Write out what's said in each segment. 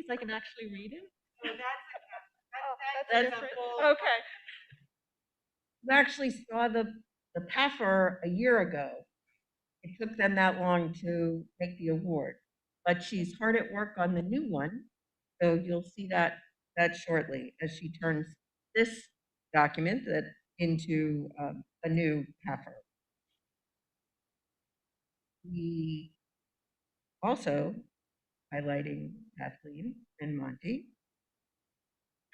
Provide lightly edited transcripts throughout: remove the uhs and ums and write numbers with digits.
so I can actually read it? So that's That's a different. full. Okay. I actually saw the PAFR a year ago. It took them that long to make the award, but she's hard at work on the new one. So you'll see that shortly as she turns this document that into a new PAFR. We also, highlighting Kathleen and Monty,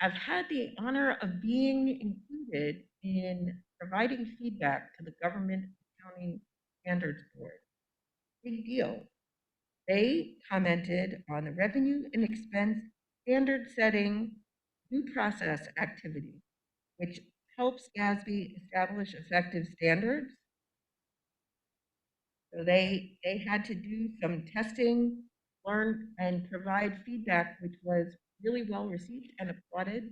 I've had the honor of being included in providing feedback to the Government Accounting Standards Board. Big deal. They commented on the revenue and expense standard setting due process activity, which helps GASB establish effective standards. So they had to do some testing, learn, and provide feedback, which was really well received and applauded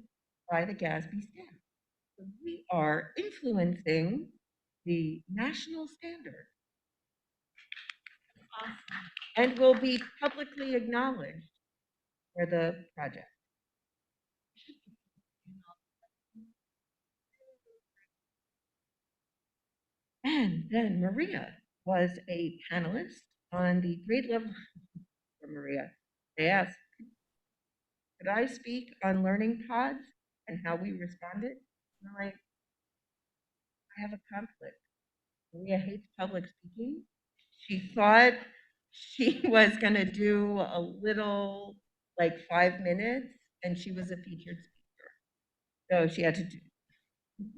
by the GASB staff. So we are influencing the national standard and will be publicly acknowledged for the project. And then Maria was a panelist on the grade level for Maria. They asked, could I speak on learning pods and how we responded? And I'm like, I have a conflict. Maria hates public speaking. She thought she was going to do a little, like 5 minutes, and she was a featured speaker. So she had to do,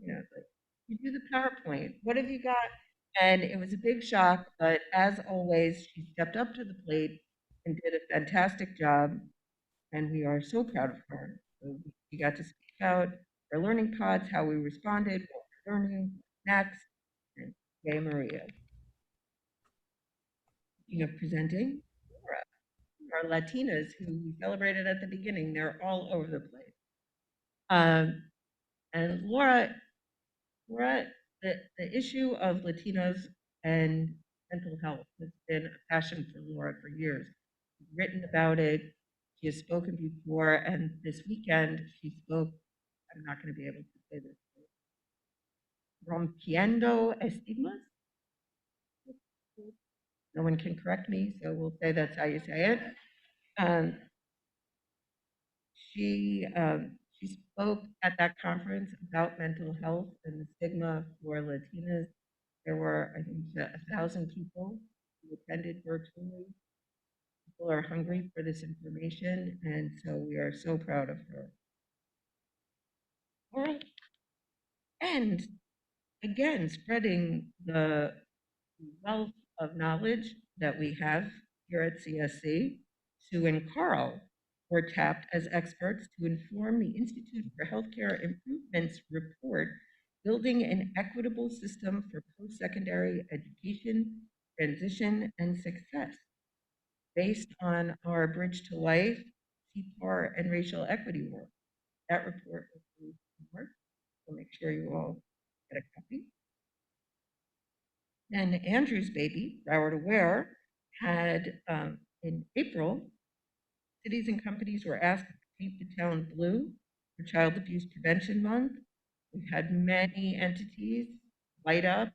like, you do the PowerPoint. What have you got? And it was a big shock, but as always, she stepped up to the plate and did a fantastic job. And we are so proud of her. So we got to speak about our learning pods, how we responded, what we're learning next, and yay, Maria. Speaking of presenting, Laura, our Latinas who we celebrated at the beginning, they're all over the place. And Laura, the issue of Latinos and mental health has been a passion for Laura for years. She's written about it. She has spoken before, and this weekend she spoke. I'm not going to be able to say this. Rompiendo estigmas. No one can correct me, so we'll say that's how you say it. She spoke at that conference about mental health and the stigma for Latinas. There were, I think, 1,000 people who attended virtually. People are hungry for this information, and so we are so proud of her. All right. And again, spreading the wealth of knowledge that we have here at CSC. Sue and Carl were tapped as experts to inform the Institute for Healthcare Improvements report, Building an Equitable System for Post-Secondary Education, Transition, and Success, based on our Bridge to Life, CPAR, and racial equity work. That report was released in March, so make sure you all get a copy. And Andrew's baby, Broward Aware, had in April, cities and companies were asked to paint the town blue for Child Abuse Prevention Month. We've had many entities light up.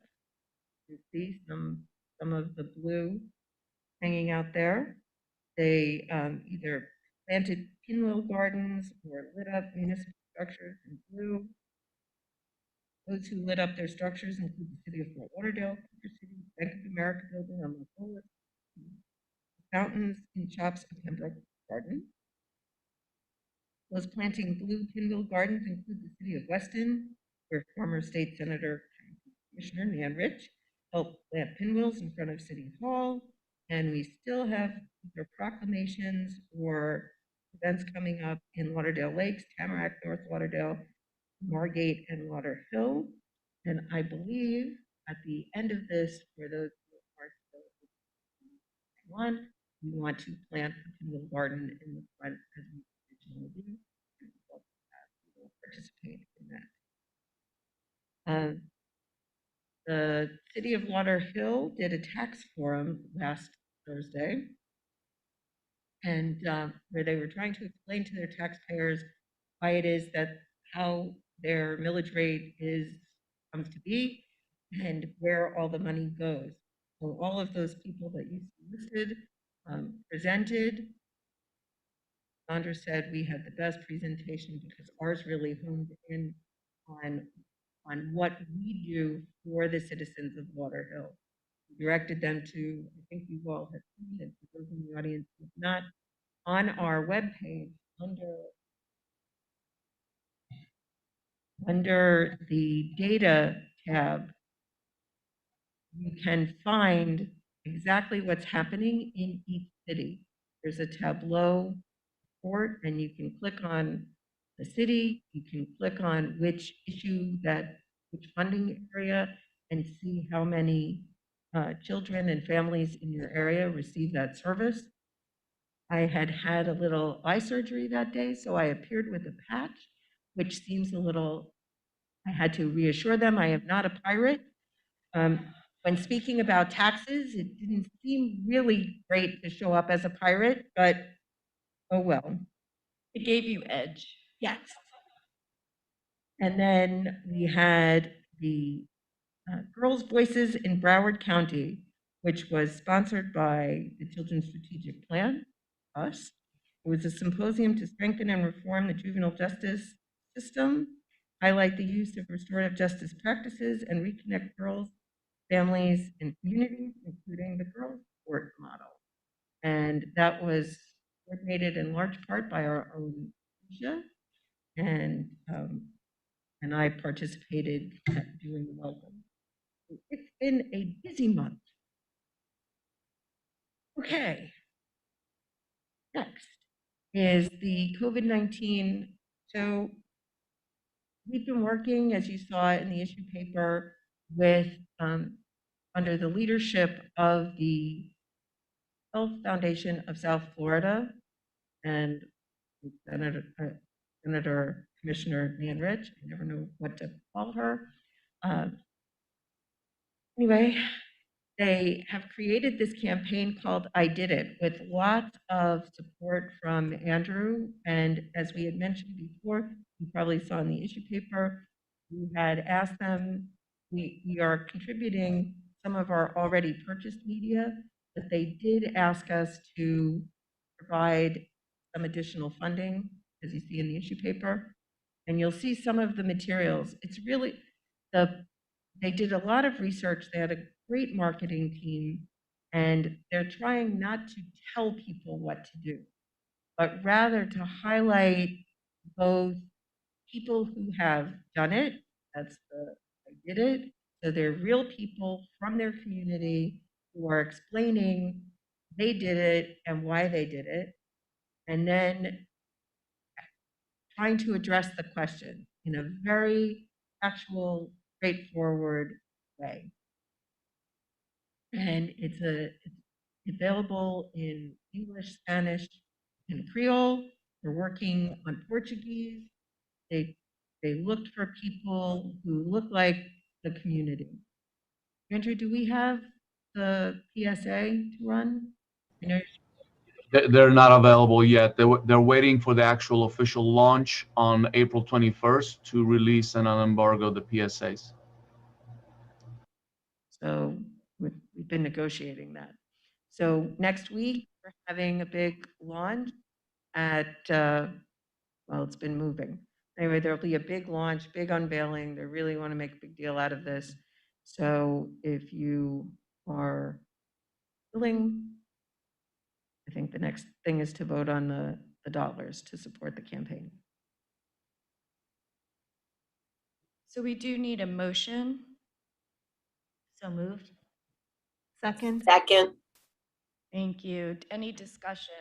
You see some of the blue hanging out there. They either planted pinwheel gardens or lit up municipal structures in blue. Those who lit up their structures include the City of Fort Lauderdale, Cooper City, Bank of America Building on Lacola, fountains in shops of Pembroke Garden. Those planting blue pinwheel gardens include the City of Weston, where former State Senator Commissioner Nan Rich helped plant pinwheels in front of City Hall, and we still have either proclamations or events coming up in Lauderdale Lakes, Tamarack, North Lauderdale, Margate, and Lauderhill. And I believe at the end of this, for those who are still we want to plant a pinwheel garden in the front as we originally do. We will participate in that. The City of Lauderhill did a tax forum last Thursday, and where they were trying to explain to their taxpayers why it is that how their millage rate comes to be and where all the money goes. So all of those people that you listed presented. Sandra said we had the best presentation because ours really honed in on, on what we do for the citizens of Lauderhill. We directed them to, I think you all have seen it, for those in the audience who have not, on our webpage under the data tab, you can find exactly what's happening in each city. There's a Tableau report, and you can click on the city, you can click on which which funding area, and see how many children and families in your area receive that service. I had had a little eye surgery that day, so I appeared with a patch, which seems a little, I had to reassure them I am not a pirate. When speaking about taxes, it didn't seem really great to show up as a pirate, but oh well. It gave you edge. Yes. And then we had the Girls' Voices in Broward County, which was sponsored by the Children's Strategic Plan, us. It was a symposium to strengthen and reform the juvenile justice system, highlight the use of restorative justice practices, and reconnect girls, families, and communities, including the girls' court model. And that was coordinated in large part by our own Asia, and I participated at doing the welcome. It's been a busy month. Okay. Next is the COVID-19. So we've been working, as you saw in the issue paper, with under the leadership of the Health Foundation of South Florida and Senator Commissioner Manrich. I never know what to call her. Anyway, they have created this campaign called I Did It with lots of support from Andrew. And as we had mentioned before, you probably saw in the issue paper, we had asked them, we are contributing some of our already purchased media, but they did ask us to provide some additional funding, as you see in the issue paper. And you'll see some of the materials. It's really, they did a lot of research. They had a great marketing team, and they're trying not to tell people what to do, but rather to highlight both people who have done it. That's the I did it. So they're real people from their community who are explaining they did it and why they did it, and then trying to address the question in a very actual, straightforward way. And it's available in English, Spanish, and Creole. They're working on Portuguese. They looked for people who look like the community. Andrew, do we have the PSA to run? I know They're not available yet. They're waiting for the actual official launch on April 21st to release and unembargo the PSAs. so we've been negotiating that. So next week, we're having a big launch at, well, it's been moving. Anyway, there'll be a big launch, big unveiling. They really want to make a big deal out of this. So if you are willing, I think the next thing is to vote on the dollars to support the campaign. So we do need a motion. So moved. Second. Second. Thank you. Any discussion?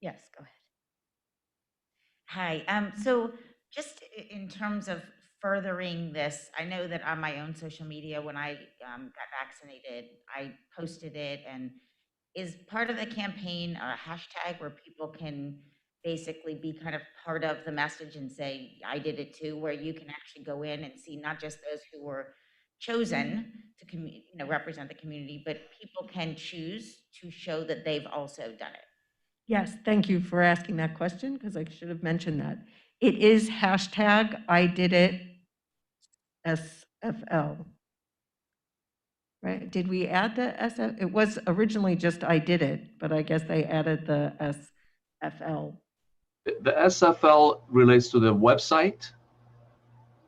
Yes, go ahead. Hi. So just in terms of furthering this, I know that on my own social media, when I got vaccinated, I posted it, and is part of the campaign a hashtag where people can basically be kind of part of the message and say, I did it too, where you can actually go in and see not just those who were chosen to represent the community, but people can choose to show that they've also done it. Yes, thank you for asking that question, because I should have mentioned that. It is hashtag I did it SFL. Right? Did we add the SF? It was originally just I did it, but I guess they added the SFL. The SFL relates to the website,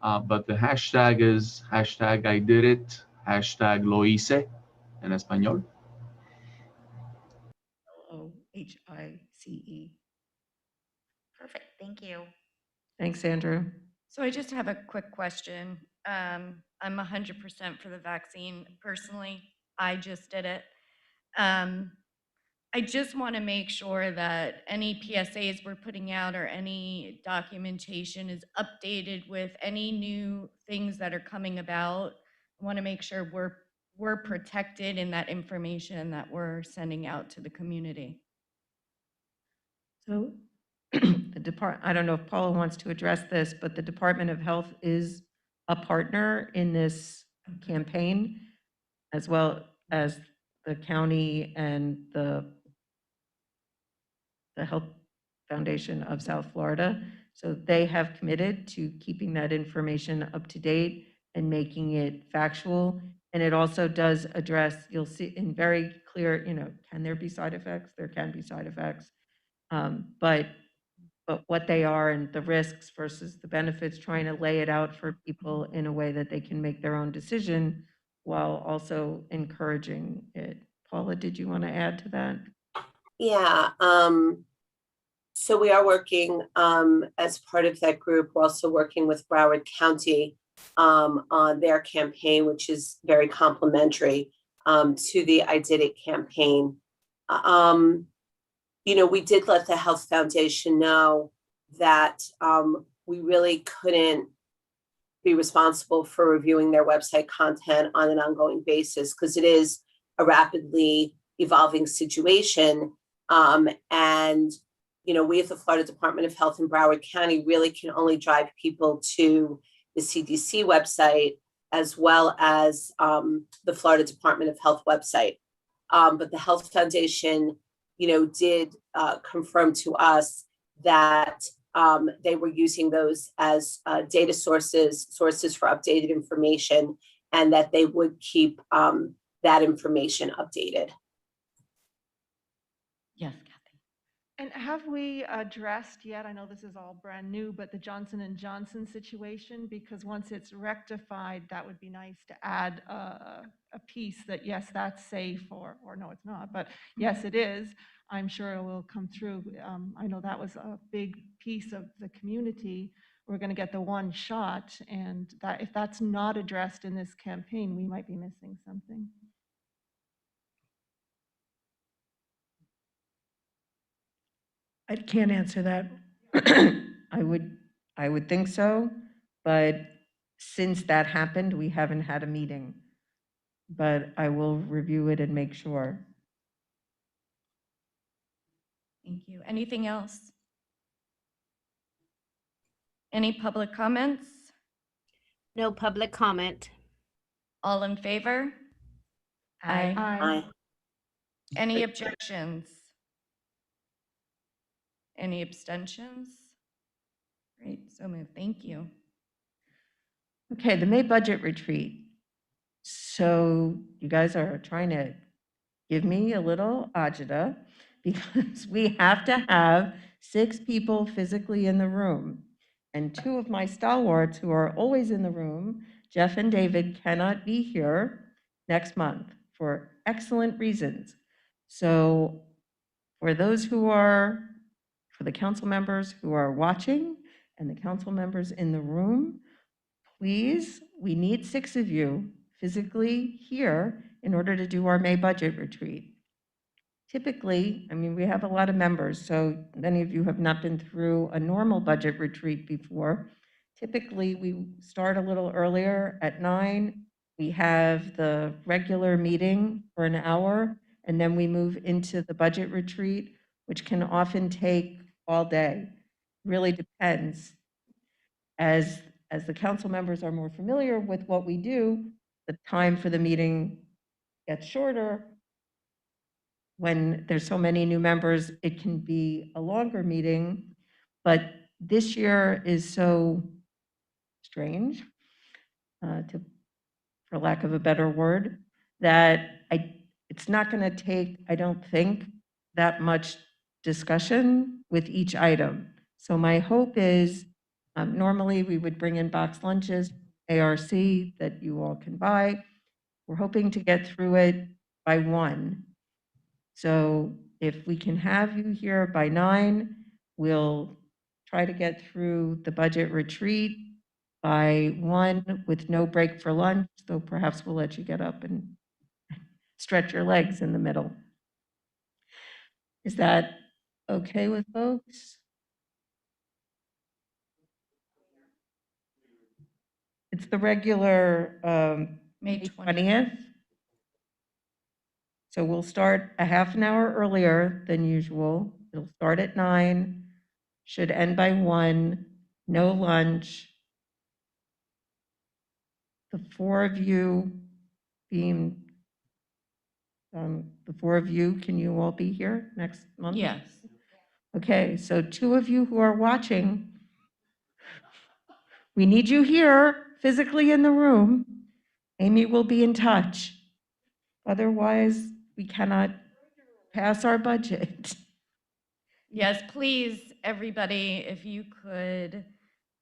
but the hashtag is hashtag I did it, hashtag lo hice en español. LOHICE. Perfect, thank you. Thanks, Andrew. So I just have a quick question. I'm 100% for the vaccine. Personally, I just did it. I just want to make sure that any PSAs we're putting out or any documentation is updated with any new things that are coming about. I want to make sure we're protected in that information that we're sending out to the community. So I don't know if Paula wants to address this, but the Department of Health is a partner in this campaign, as well as the county and the Health Foundation of South Florida. So they have committed to keeping that information up to date and making it factual. And it also does address, you'll see in very clear, can there be side effects? There can be side effects. But what they are and the risks versus the benefits, trying to lay it out for people in a way that they can make their own decision while also encouraging it. Paula, did you want to add to that? Yeah, so we are working as part of that group. We're also working with Broward County on their campaign, which is very complementary to the I Did It campaign. We did let the Health Foundation know that we really couldn't be responsible for reviewing their website content on an ongoing basis because it is a rapidly evolving situation. And we at the Florida Department of Health in Broward County really can only drive people to the CDC website as well as the Florida Department of Health website. But the Health Foundation, did confirm to us that they were using those as data sources for updated information, and that they would keep that information updated. Yes, Kathy. And have we addressed yet, I know this is all brand new, but the Johnson & Johnson situation? Because once it's rectified, that would be nice to add a piece that, yes, that's safe, or no, it's not, but yes, it is. I'm sure it will come through. I know that was a big piece of the community. We're going to get the one shot, and that if that's not addressed in this campaign, we might be missing something. I can't answer that. I would think so, but since that happened, we haven't had a meeting. But I will review it and make sure. Thank you. Anything else? Any public comments? No public comment. All in favor? Aye. Aye. Any objections? Any abstentions? Great, so moved. Thank you. Okay, the May budget retreat. So you guys are trying to give me a little agita because we have to have 6 people physically in the room. And 2 of my stalwarts who are always in the room, Jeff and David, cannot be here next month for excellent reasons. So for the council members who are watching and the council members in the room, please, we need 6 of you physically here in order to do our May budget retreat. Typically, we have a lot of members, so many of you have not been through a normal budget retreat before. Typically, we start a little earlier at 9. We have the regular meeting for an hour, and then we move into the budget retreat, which can often take all day. Really depends. As the council members are more familiar with what we do, the time for the meeting gets shorter. When there's so many new members, it can be a longer meeting, but this year is so strange, for lack of a better word, that it's not going to take, I don't think, that much discussion with each item. So my hope is, normally we would bring in box lunches, ARC, that you all can buy. We're hoping to get through it by 1. So if we can have you here by 9, we'll try to get through the budget retreat by 1 with no break for lunch, though perhaps we'll let you get up and stretch your legs in the middle. Is that okay with folks? It's the regular May May 20th. 20th. So we'll start a half an hour earlier than usual. It'll start at 9, should end by 1, no lunch. The 4 of you being, the 4 of you, can you all be here next month? Yes. Okay, so 2 of you who are watching, we need you here physically in the room. Amy will be in touch. Otherwise, we cannot pass our budget. Yes, please, everybody, if you could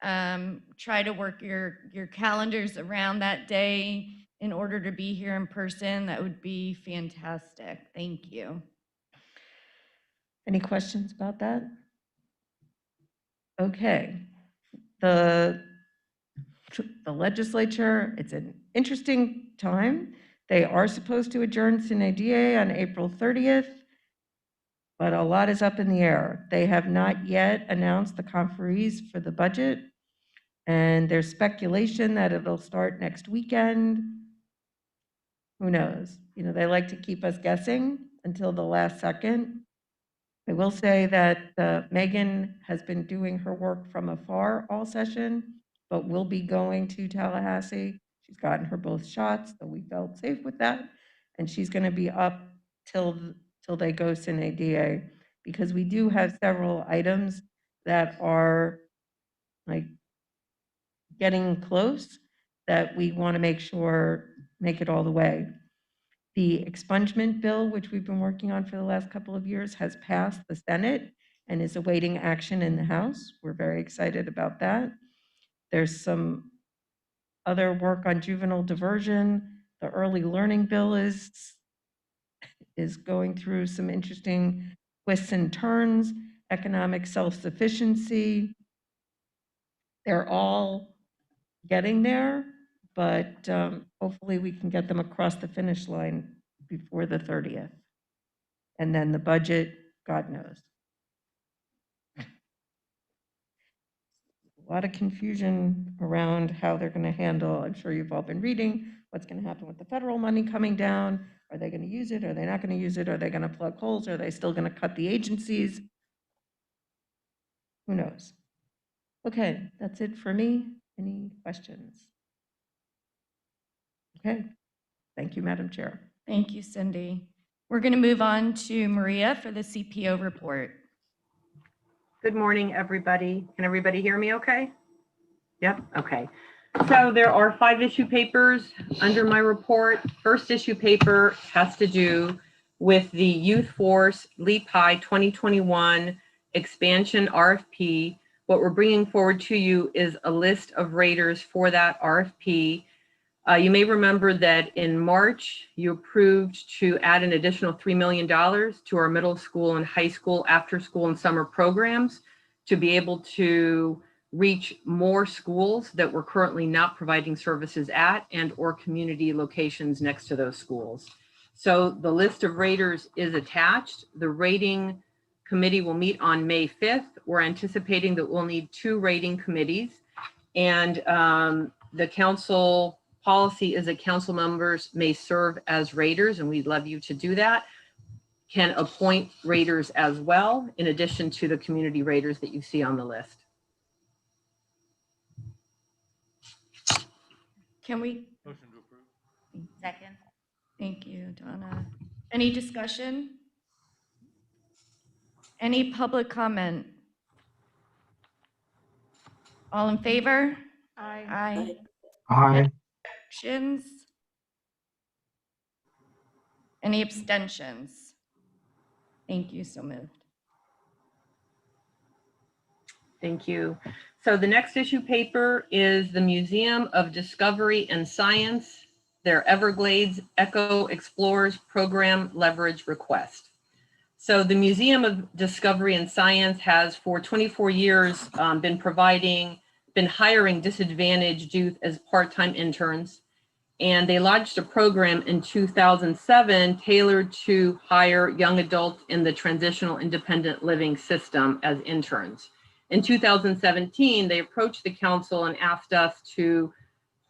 try to work your calendars around that day in order to be here in person, that would be fantastic. Thank you. Any questions about that? Okay. The legislature, it's an interesting time. They are supposed to adjourn sine die on April 30th, but a lot is up in the air. They have not yet announced the conferees for the budget, and there's speculation that it'll start next weekend. Who knows? You know, they like to keep us guessing until the last second. I will say that Megan has been doing her work from afar all session, but will be going to Tallahassee. She's gotten her both shots, so we felt safe with that. And she's going to be up till they go sine die, because we do have several items that are like getting close that we want to make sure make it all the way. The expungement bill, which we've been working on for the last couple of years, has passed the Senate and is awaiting action in the House. We're very excited about that. There's some other work on juvenile diversion. The early learning bill is going through some interesting twists and turns. Economic self-sufficiency. They're all getting there, but hopefully we can get them across the finish line before the 30th. And then the budget, God knows. A lot of confusion around how they're going to handle. I'm sure you've all been reading what's going to happen with the federal money coming down. Are they going to use it? Are they not going to use it? Are they going to plug holes? Are they still going to cut the agencies? Who knows? Okay, that's it for me. Any questions? Okay, thank you, Madam Chair. Thank you, Cindy. We're going to move on to Maria for the CPO report. Good morning, everybody. Can everybody hear me okay? Yep, okay. So there are 5 issue papers under my report. First issue paper has to do with the Youth Force Leap High 2021 expansion RFP. What we're bringing forward to you is a list of raters for that RFP. You may remember that in March, you approved to add an additional $3 million to our middle school and high school after school and summer programs to be able to reach more schools that we're currently not providing services at and or community locations next to those schools. So the list of raters is attached. The rating committee will meet on May 5th. We're anticipating that we'll need 2 rating committees, and the council policy is that council members may serve as raters, and we'd love you to do that. Can appoint raters as well, in addition to the community raters that you see on the list. Can we? Motion to approve. Second? Thank you, Donna. Any discussion? Any public comment? All in favor? I, Aye. Actions? Any abstentions? Thank you, so moved. Thank you. So the next issue paper is the Museum of Discovery and Science, their Everglades Eco Explorers Program Leverage Request. So the Museum of Discovery and Science has for 24 years been hiring disadvantaged youth as part-time interns. And they launched a program in 2007 tailored to hire young adults in the transitional independent living system as interns. In 2017, they approached the council and asked us to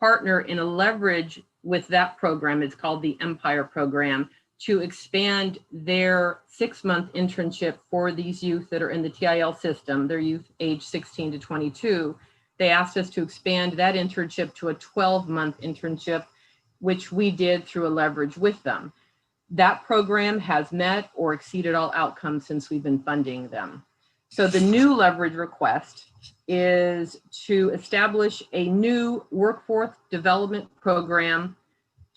partner in a leverage with that program. It's called the Empire Program, to expand their 6-month internship for these youth that are in the TIL system, their youth age 16 to 22. They asked us to expand that internship to a 12-month internship, which we did through a leverage with them. That program has met or exceeded all outcomes since we've been funding them. So the new leverage request is to establish a new workforce development program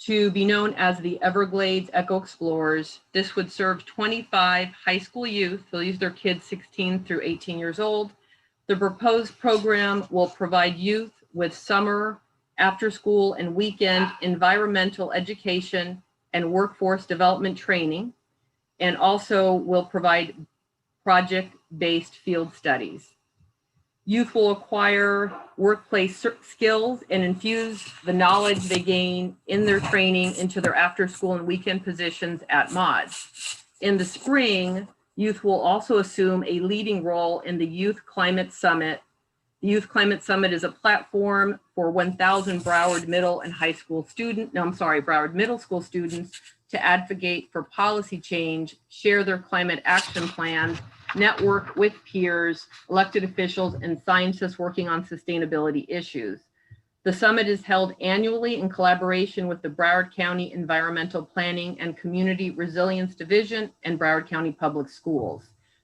to be known as the Everglades Eco Explorers. This would serve 25 high school youth. So these are kids 16 through 18 years old. The proposed program will provide youth with summer, after school, and weekend environmental education and workforce development training, and also will provide project-based field studies. Youth will acquire workplace skills and infuse the knowledge they gain in their training into their after school and weekend positions at MODS. In the spring, youth will also assume a leading role in the Youth Climate Summit. The Youth Climate Summit is a platform for 1,000 Broward Middle School students to advocate for policy change, share their climate action plans, network with peers, elected officials, and scientists working on sustainability issues. The summit is held annually in collaboration with the Broward County Environmental Planning and Community Resilience Division and Broward County Public Schools.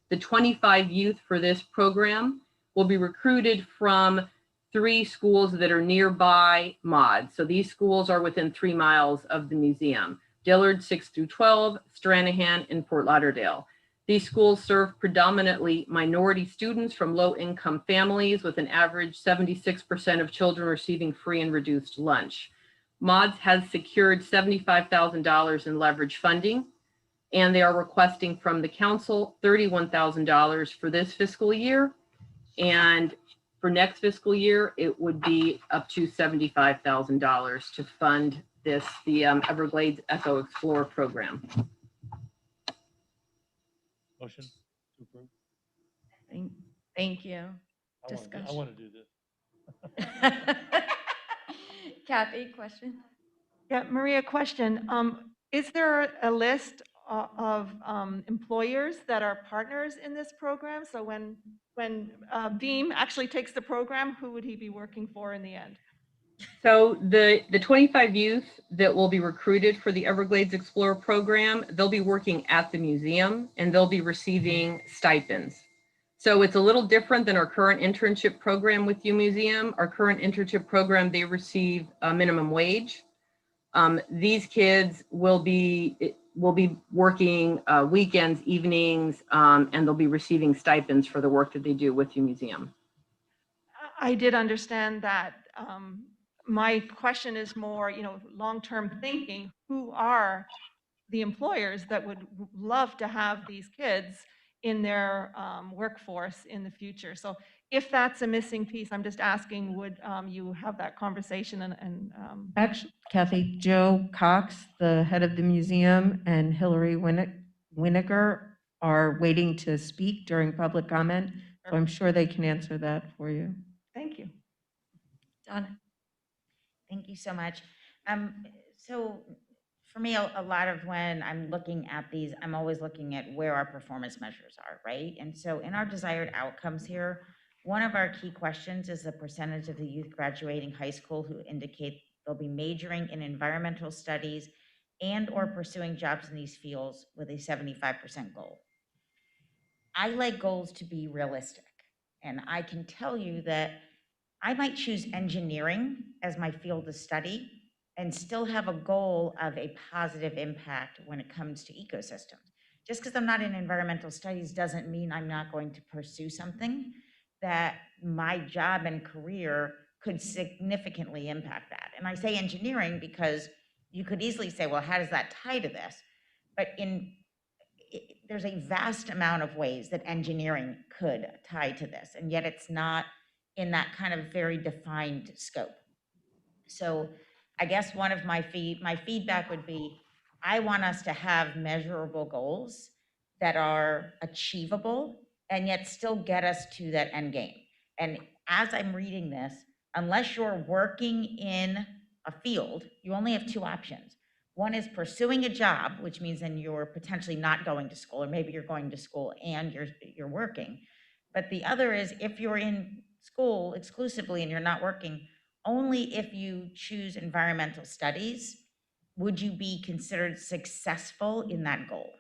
The 25 youth for this program will be recruited from 3 schools that are nearby MOD. So these schools are within 3 miles of the museum: Dillard 6 through 12, Stranahan, and Fort Lauderdale. These schools serve predominantly minority students from low-income families, with an average 76% of children receiving free and reduced lunch. MODS has secured $75,000 in leverage funding, and they are requesting from the council $31,000 for this fiscal year. And for next fiscal year, it would be up to $75,000 to fund the Everglades Eco Explorer program. Motion to approve. Thank you. I Discussion. want to do this. Kathy, question? yeah, Maria, question. Is there a list of employers that are partners in this program? So when Beam actually takes the program, who would he be working for in the end? So the 25 youth that will be recruited for the Everglades Explorer program, they'll be working at the museum and they'll be receiving stipends. So it's a little different than our current internship program with U Museum. Our current internship program, they receive a minimum wage. These kids will be working weekends, evenings, and they'll be receiving stipends for the work that they do with U Museum. I did understand that. My question is more, long-term thinking. Who are the employers that would love to have these kids in their workforce in the future? So if that's a missing piece, I'm just asking, would you have that conversation and Actually, Kathy, Joe Cox, the head of the museum, and Hillary Winiger are waiting to speak during public comment, so I'm sure they can answer that for you. thank you. Donna? Thank you so much. So for me, a lot of when I'm looking at these, I'm always looking at where our performance measures are, right? And so in our desired outcomes here, one of our key questions is the percentage of the youth graduating high school who indicate They'll be majoring in environmental studies and or pursuing jobs in these fields with a 75% goal. I like goals to be realistic. And I can tell you that I might choose engineering as my field of study and still have a goal of a positive impact when it comes to ecosystems. Just because I'm not in environmental studies doesn't mean I'm not going to pursue something that my job and career could significantly impact that. And I say engineering because you could easily say, well, how does that tie to this? But there's a vast amount of ways that engineering could tie to this, and yet it's not in that kind of very defined scope. So I guess one of my feedback would be, I want us to have measurable goals that are achievable and yet still get us to that end game. And as I'm reading this, unless you're working in a field, you only have two options. One is pursuing a job, which means then you're potentially not going to school, or maybe you're going to school and you're working. But the other is, if you're in school exclusively and you're not working, only if you choose environmental studies would you be considered successful in that goal.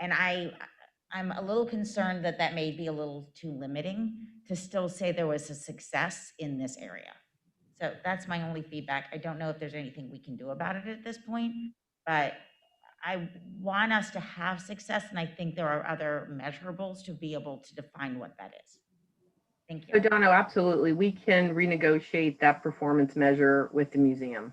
And I'm a little concerned that that may be a little too limiting to still say there was a success in this area. So that's my only feedback. I don't know if there's anything we can do about it at this point, but I want us to have success, and I think there are other measurables to be able to define what that is. Thank So you. Donna, absolutely, we can renegotiate that performance measure with the museum.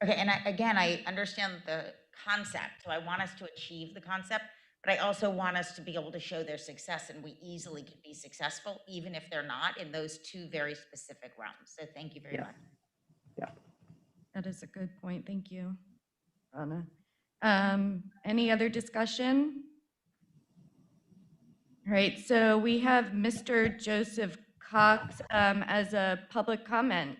Okay, and I understand the concept, so I want us to achieve the concept, but I also want us to be able to show their success, and we easily could be successful, even if they're not in those two very specific realms. So thank you very much. Yeah. That is a good point. Thank you, Anna. Any other discussion? All right, so we have Mr. Joseph Cox as a public comment.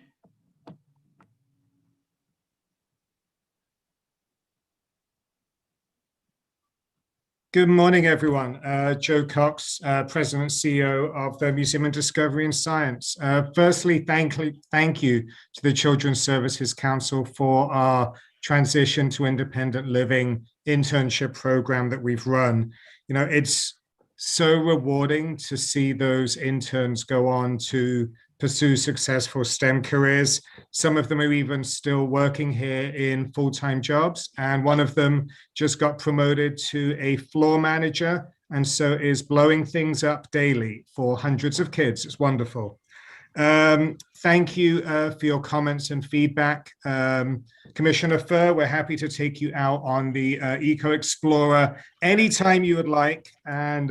Good morning, everyone. Joe Cox, President CEO of the Museum of Discovery and Science. Firstly, thank you to the Children's Services Council for our transition to independent living internship program that we've run. You know, it's so rewarding to see those interns go on to pursue successful STEM careers. Some of them are even still working here in full-time jobs, and one of them just got promoted to a floor manager, and so is blowing things up daily for hundreds of kids. It's wonderful. Thank you for your comments and feedback. Commissioner Furr, we're happy to take you out on the Eco Explorer anytime you would like. And,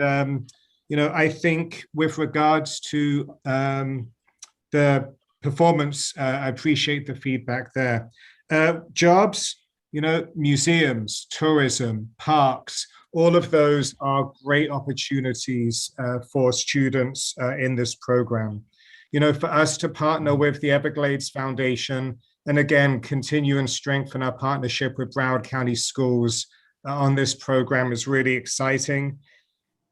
you know, I think with regards to the performance, I appreciate the feedback there. Jobs, you know, museums, tourism, parks, all of those are great opportunities for students in this program. You know, for us to partner with the Everglades Foundation and again, continue and strengthen our partnership with Broward County Schools on this program is really exciting.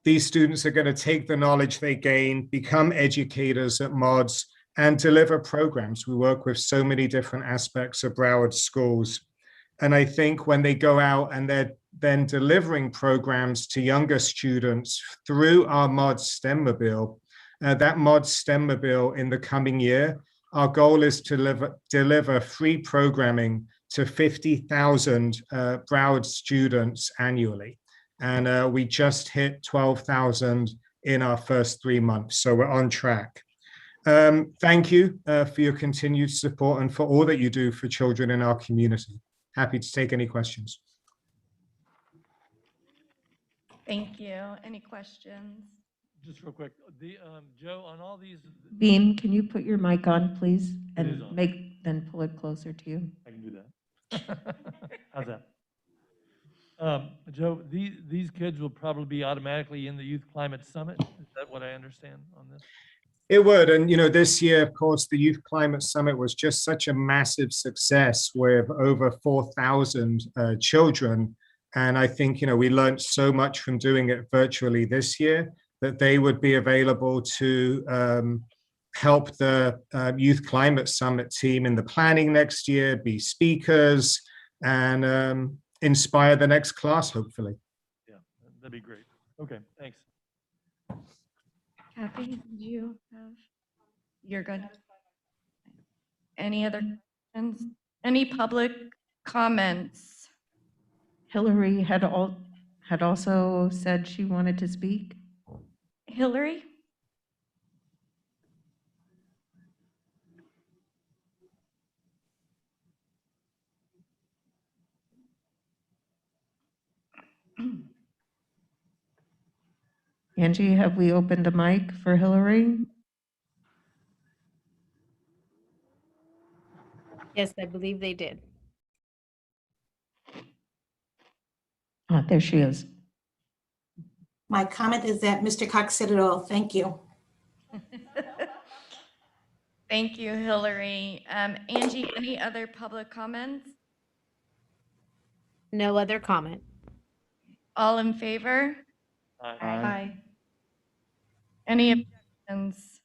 These students are going to take the knowledge they gain, become educators at MODS, and deliver programs. We work with so many different aspects of Broward schools. And I think when they go out and they're then delivering programs to younger students through our MODS STEM-mobile, that MODS STEM-mobile in the coming year, our goal is to deliver free programming to 50,000 Broward students annually. And we just hit 12,000 in our first 3 months, so we're on track. Thank you for your continued support and for all that you do for children in our community. Happy to take any questions. Thank you. Any questions? Just real quick, Joe, on all these. Beam, can you put your mic on, please? It is And on. then pull it closer to you. I can do that. How's that? Joe, these kids will probably be automatically in the Youth Climate Summit. Is that what I understand on this? It would. And, you know, this year, of course, the Youth Climate Summit was just such a massive success with over 4,000 children. And I think, you know, we learned so much from doing it virtually this year that they would be available to help the Youth Climate Summit team in the planning next year, be speakers, and inspire the next class, hopefully. Yeah, that'd be great. Okay, thanks. Kathy, did you have? You're good. Any other questions? Any public comments? Hillary had also said she wanted to speak. Hillary? Angie, have we opened a mic for Hillary? Yes, I believe they did. Ah, there she is. My comment is that Mr. Cox said it all. Thank you. Thank you, Hillary. Angie, any other public comments? No other comment. All in favor? Aye. Aye. Any objections?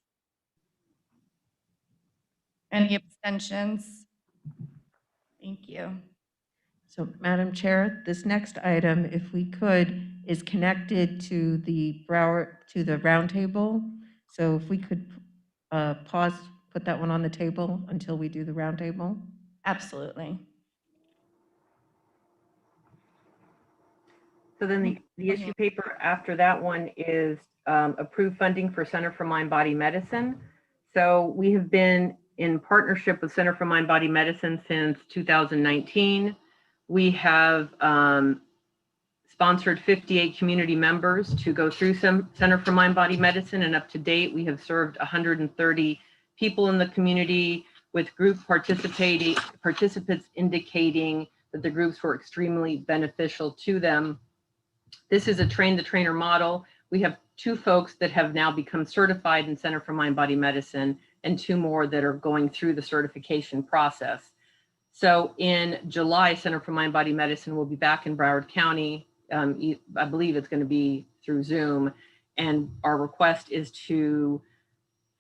Any abstentions? Thank you. So, Madam Chair, this next item, if we could, is connected to the roundtable. So if we could pause, put that one on the table until we do the roundtable. Absolutely. So then the issue paper after that one is approved funding for Center for MindBody Medicine. So we have been in partnership with Center for MindBody Medicine since 2019. We have sponsored 58 community members to go through Center for MindBody Medicine, and up to date, we have served 130 people in the community with group participants indicating that the groups were extremely beneficial to them. This is a train-the-trainer model. We have 2 folks that have now become certified in Center for MindBody Medicine and 2 more that are going through the certification process. So in July, Center for MindBody Medicine will be back in Broward County. I believe it's going to be through Zoom. And our request is to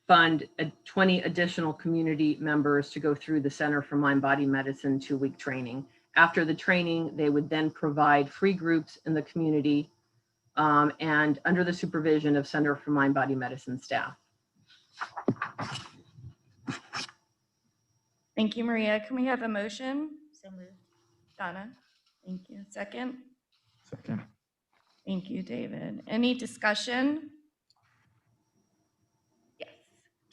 fund 20 additional community members to go through the Center for MindBody Medicine 2-week training. After the training, they would then provide free groups in the community and under the supervision of Center for MindBody Medicine staff. Thank you, Maria. Can we have a motion? So moved. Donna? Thank you. Second? Second. Thank you, David. Any discussion? Yes,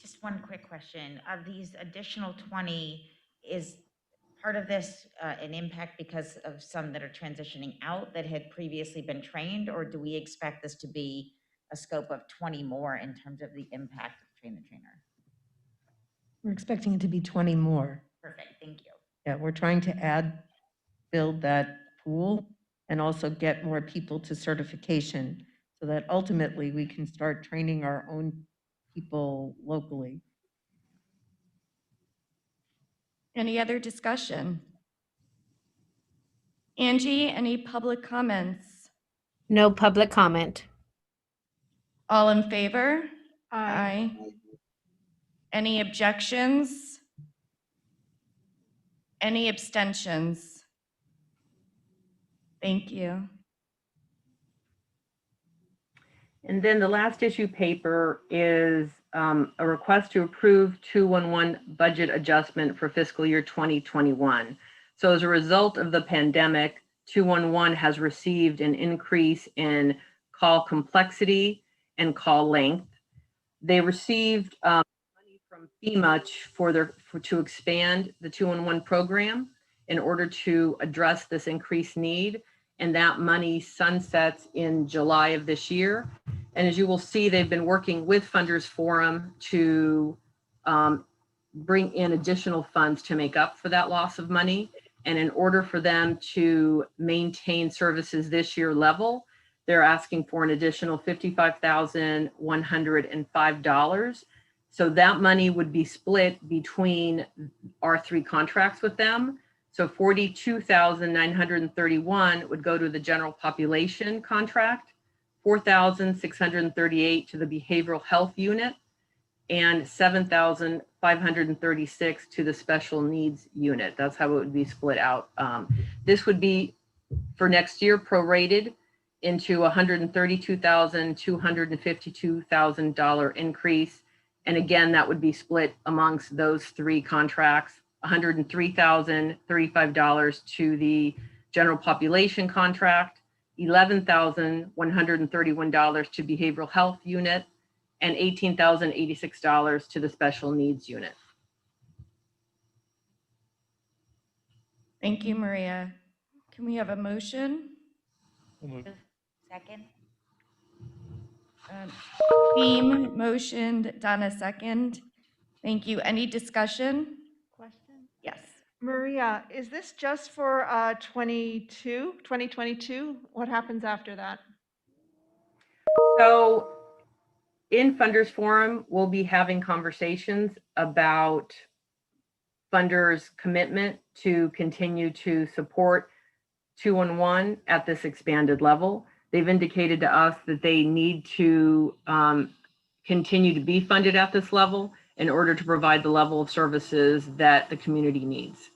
just one quick question. Of these additional 20, is part of this an impact because of some that are transitioning out that had previously been trained, or do we expect this to be a scope of 20 more in terms of the impact of train the trainer? We're expecting it to be 20 more. Perfect, thank you. Yeah, we're trying to build that pool and also get more people to certification so that ultimately we can start training our own people locally. Any other discussion? Angie, any public comments? No public comment. All in favor? Aye. Any objections? Any abstentions? Thank you. And then the last issue paper is a request to approve 211 budget adjustment for fiscal year 2021. So as a result of the pandemic, 211 has received an increase in call complexity and call length. They received money from FEMA to expand the 211 program in order to address this increased need. And that money sunsets in July of this year. And as you will see, they've been working with Funders Forum to bring in additional funds to make up for that loss of money. And in order for them to maintain services this year level, they're asking for an additional $55,105. So that money would be split between our 3 contracts with them. So $42,931 would go to the general population contract, $4,638 to the behavioral health unit, and $7,536 to the special needs unit. That's how it would be split out. This would be for next year prorated into $132,252,000 increase. And again, that would be split amongst those three contracts, $103,035 to the general population contract, $11,131 to behavioral health unit, and $18,086 to the special needs unit. Thank you, Maria. Can we have a motion? So moved. Second? Beam motioned, Donna second. Thank you. Any discussion? Question? Yes. Maria, is this just for 2022? What happens after that? So in Funders Forum, we'll be having conversations about funders' commitment to continue to support 211 at this expanded level. They've indicated to us that they need to continue to be funded at this level in order to provide the level of services that the community needs.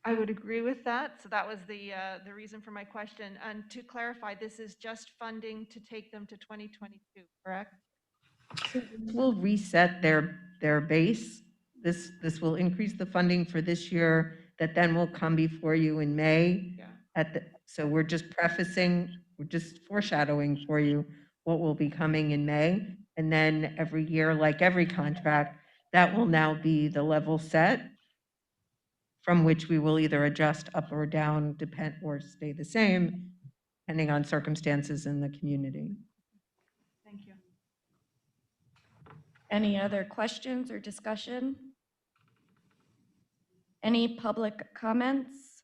I would agree with that. So that was the reason for my question. And to clarify, this is just funding to take them to 2022, correct? This will reset their base. This will increase the funding for this year that then will come before you in May. Yeah. So we're just foreshadowing for you what will be coming in May. And then every year, like every contract, that will now be the level set from which we will either adjust up or down, or stay the same, depending on circumstances in the community. Thank you. Any other questions or discussion? Any public comments?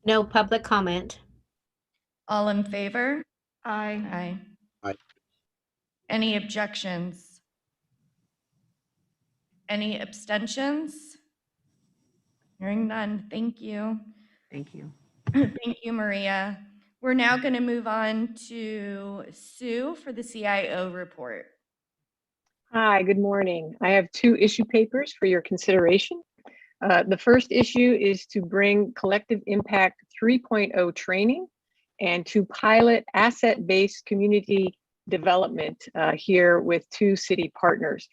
No public comment. All in favor? Aye. Aye. Any objections? Any abstentions? Hearing none. Thank you. Thank you. Thank you, Maria. We're now going to move on to Sue for the CIO report. Hi, good morning. I have 2 issue papers for your consideration. The first issue is to bring Collective Impact 3.0 training and to pilot asset-based community development here with 2 city partners.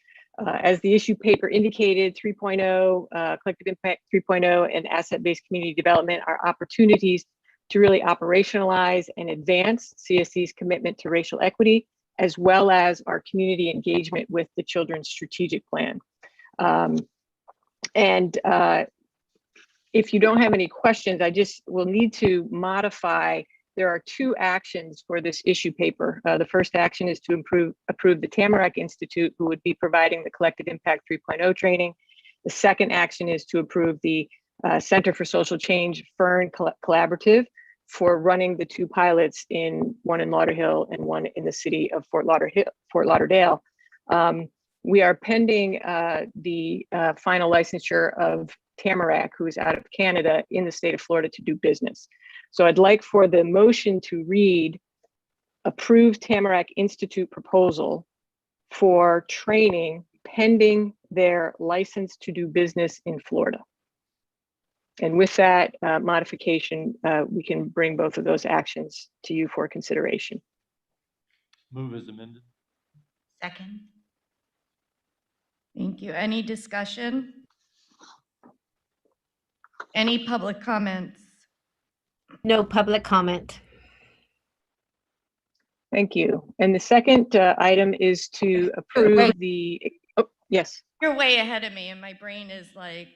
As the issue paper indicated, 3.0, Collective Impact 3.0 and asset-based community development are opportunities to really operationalize and advance CSC's commitment to racial equity, as well as our community engagement with the Children's Strategic Plan. If you don't have any questions, I just will need to modify. There are 2 actions for this issue paper. The first action is to approve the Tamarack Institute, who would be providing the Collective Impact 3.0 training. The second action is to approve the Center for Social Change Fern Collaborative for running the 2 pilots, one in Lauderhill and one in the city of Fort Lauderdale. We are pending the final licensure of Tamarack, who is out of Canada, in the state of Florida to do business. So I'd like for the motion to read, approve Tamarack Institute proposal for training pending their license to do business in Florida. And with that modification, we can bring both of those actions to you for consideration. Move as amended. Second? Thank you. Any discussion? Any public comments? No public comment. Thank you. And the second item is to approve Wait. the, oh, yes. You're way ahead of me and my brain is like,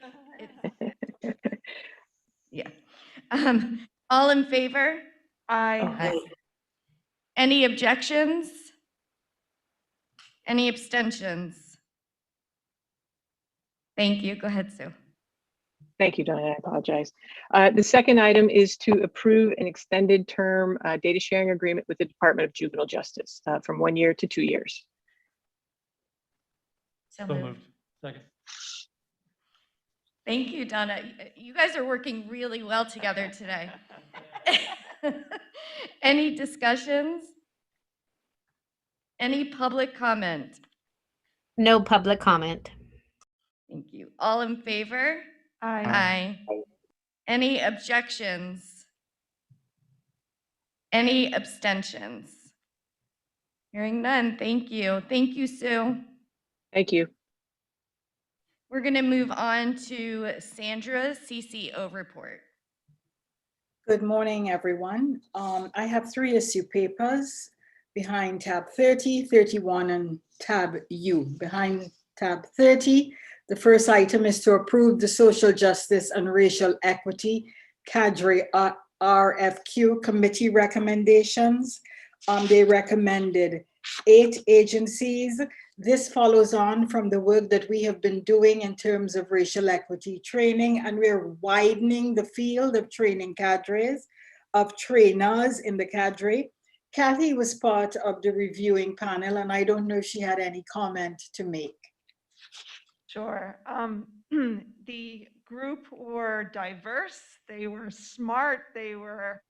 yeah. All in favor? Aye. Aye. Any objections? Any abstentions? Thank you. Go ahead, Sue. Thank you, Donna. I apologize. The second item is to approve an extended term data sharing agreement with the Department of Juvenile Justice from 1 year to 2 years. So So moved. moved. Second. Thank you, Donna. You guys are working really well together today. Any discussions? Any public comment? No public comment. Thank you. All in favor? Aye. Aye. Any objections? Any abstentions? Hearing none, thank you. Thank you, Sue. Thank you. We're going to move on to Sandra's CCO report. Good morning, everyone. I have 3 issue papers behind tab 30, 31, and tab U. Behind tab 30, the first item is to approve the Social Justice and Racial Equity Cadre RFQ Committee recommendations. They recommended 8 agencies. This follows on from the work that we have been doing in terms of racial equity training, and we're widening the field of training cadres, of trainers in the cadre. Kathy was part of the reviewing panel, and I don't know if she had any comment to make. Sure. The group were diverse, they were smart, they were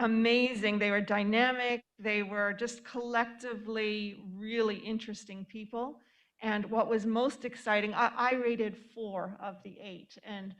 amazing, they were dynamic, they were just collectively really interesting people. And what was most exciting, I rated 4 of the 8. And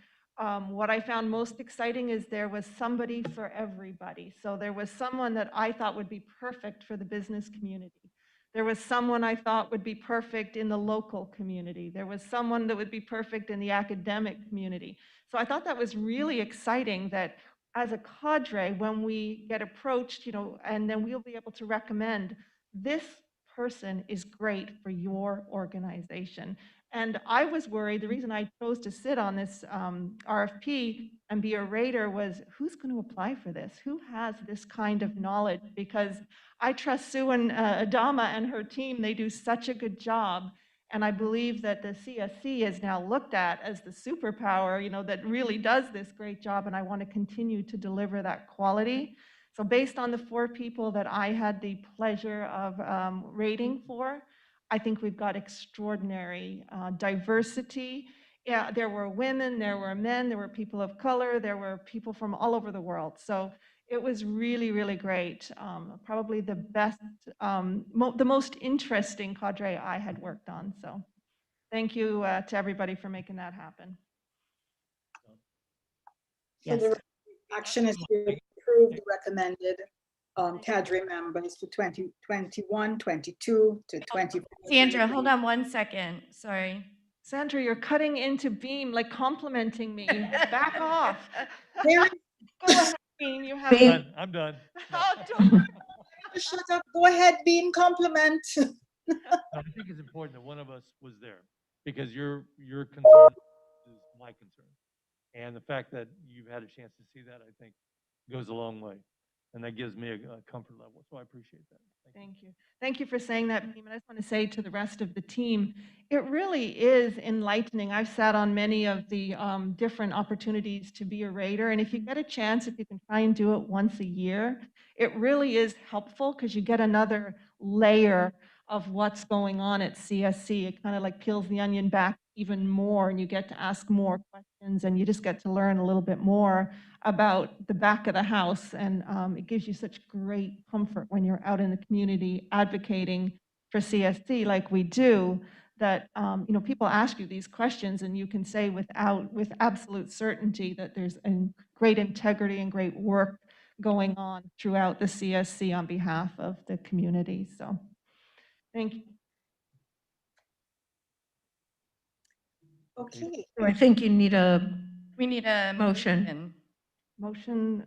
what I found most exciting is there was somebody for everybody. So there was someone that I thought would be perfect for the business community. There was someone I thought would be perfect in the local community. There was someone that would be perfect in the academic community. So I thought that was really exciting that as a cadre, when we get approached, and then we'll be able to recommend this person is great for your organization. And I was worried, the reason I chose to sit on this RFP and be a rater was, who's going to apply for this? Who has this kind of knowledge? Because I trust Sue and Adama and her team. They do such a good job. And I believe that the CSC is now looked at as the superpower, that really does this great job. And I want to continue to deliver that quality. So based on the 4 people that I had the pleasure of rating for, I think we've got extraordinary diversity. Yeah, there were women, there were men, there were people of color, there were people from all over the world. So it was really, really great. Probably the best, the most interesting cadre I had worked on. So thank you to everybody for making that happen. So the action is to approve the recommended cadre members for 2021, 22 to 24. Sandra, hold on 1 second. Sorry. Sandra, you're cutting into Beam, like complimenting me. Back off. Go ahead, Beam. You have Beam. I'm done. Oh, don't. Shut up. Go ahead, Beam. Compliment. I think it's important that one of us was there because your concern is my concern. And the fact that you've had a chance to see that, I think, goes a long way. And that gives me a comfort level. So I appreciate that. Thank you. Thank you for saying that, Beam. And I just want to say to the rest of the team, it really is enlightening. I've sat on many of the different opportunities to be a rater. And if you get a chance, if you can try and do it once a year, it really is helpful because you get another layer of what's going on at CSC. It kind of like peels the onion back even more, and you get to ask more questions, and you just get to learn a little bit more about the back of the house. And it gives you such great comfort when you're out in the community advocating for CSC like we do, that people ask you these questions and you can say with absolute certainty that there's a great integrity and great work going on throughout the CSC on behalf of the community. So thank you. Okay. So I think we need a motion. Motion,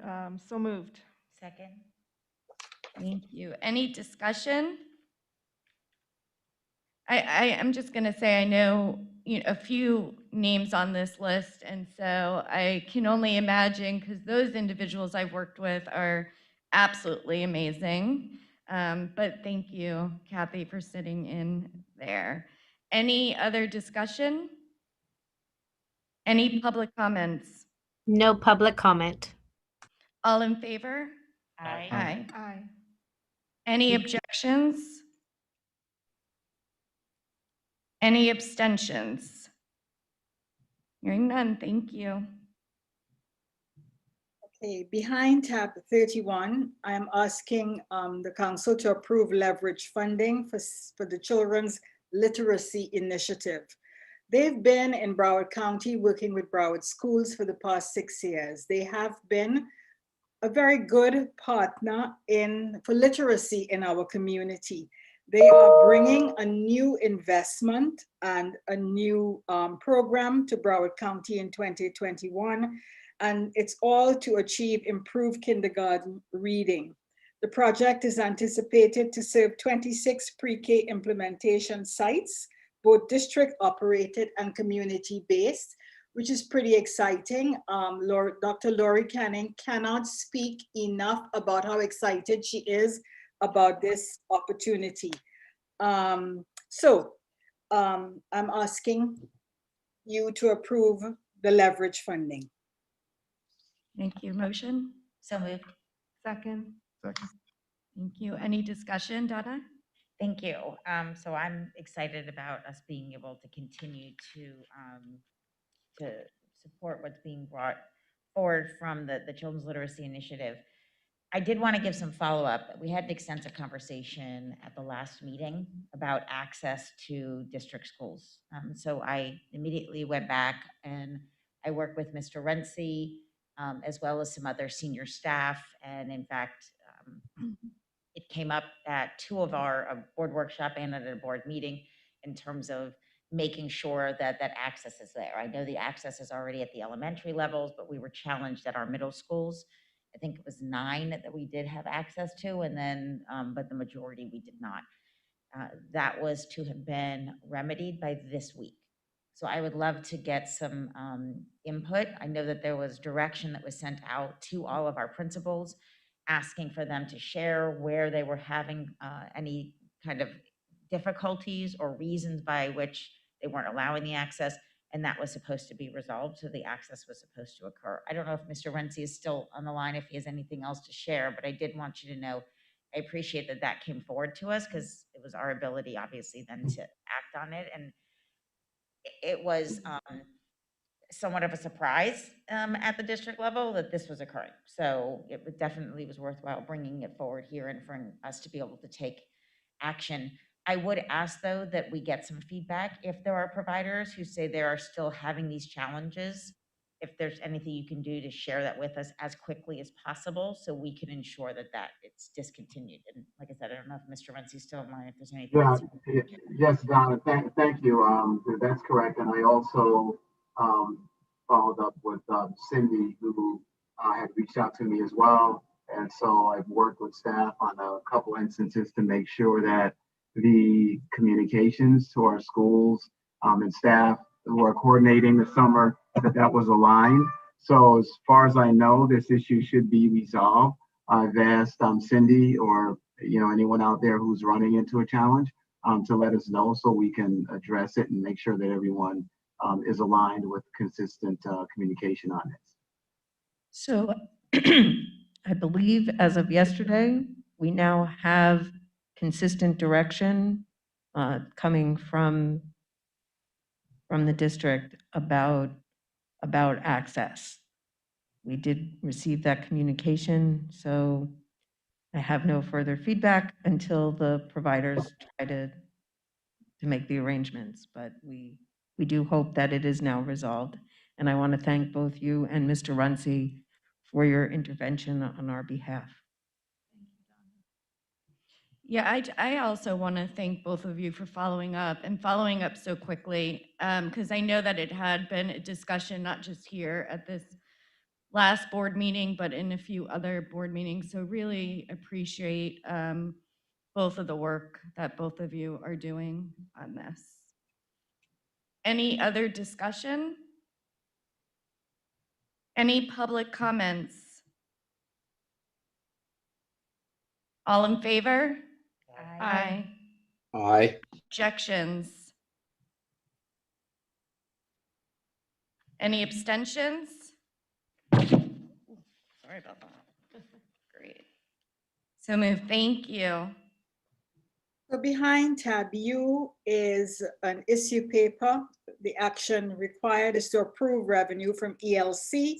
so moved. Second. Thank you. Any discussion? I'm just going to say I know a few names on this list, and so I can only imagine, because those individuals I've worked with are absolutely amazing. But thank you, Kathy, for sitting in there. Any other discussion? Any public comments? No public comment. All in favor? Aye. Aye. Aye. Any objections? Any abstentions? Hearing none, thank you. Okay, behind tab 31, I am asking the council to approve leverage funding for the Children's Literacy Initiative. They've been in Broward County working with Broward schools for the past 6 years. They have been a very good partner for literacy in our community. They are bringing a new investment and a new program to Broward County in 2021. And it's all to achieve improved kindergarten reading. The project is anticipated to serve 26 pre-K implementation sites, both district operated and community based, which is pretty exciting. Dr. Lori Canning cannot speak enough about how excited she is about this opportunity. I'm asking you to approve the leverage funding. Thank you. Motion? So moved. Second. Thank you. Any discussion, Donna? Thank you. So I'm excited about us being able to continue to support what's being brought forward from the Children's Literacy Initiative. I did want to give some follow-up. We had an extensive conversation at the last meeting about access to district schools. So I immediately went back and I worked with Mr. Renzi, as well as some other senior staff. And in fact, it came up at 2 of our board workshop and at a board meeting in terms of making sure that access is there. I know the access is already at the elementary levels, but we were challenged at our middle schools. I think it was 9 that we did have access to, and then, but the majority we did not. That was to have been remedied by this week. So I would love to get some input. I know that there was direction that was sent out to all of our principals, asking for them to share where they were having any kind of difficulties or reasons by which they weren't allowing the access, and that was supposed to be resolved, so the access was supposed to occur. I don't know if Mr. Renzi is still on the line, if he has anything else to share, but I did want you to know, I appreciate that that came forward to us, because it was our ability, obviously, then to act on it, and it was somewhat of a surprise at the district level that this was occurring. So it definitely was worthwhile bringing it forward here and for us to be able to take action. I would ask, though, that we get some feedback if there are providers who say they are still having these challenges, if there's anything you can do to share that with us as quickly as possible so we can ensure that it's discontinued. And like I said, I don't know if Mr. Renzi is still in line, if there's anything else. Yes, Donna, thank you. That's correct. And I also followed up with Cindy, who had reached out to me as well. And so I've worked with staff on a couple instances to make sure that the communications to our schools and staff who are coordinating the summer, that was aligned. So as far as I know, this issue should be resolved. I've asked Cindy or anyone out there who's running into a challenge to let us know so we can address it and make sure that everyone is aligned with consistent communication on this. So I believe as of yesterday, we now have consistent direction coming from the district about access. We did receive that communication, so I have no further feedback until the providers try to make the arrangements, but we do hope that it is now resolved. And I want to thank both you and Mr. Runcie for your intervention on our behalf. Yeah, I also want to thank both of you for following up so quickly, because I know that it had been a discussion, not just here at this last board meeting, but in a few other board meetings. So really appreciate both of the work that both of you are doing on this. Any other discussion? Any public comments? All in favor? Aye. Aye. Objections? Any abstentions? Sorry about that. Great. So moved. Thank you. So behind tab U is an issue paper. The action required is to approve revenue from ELC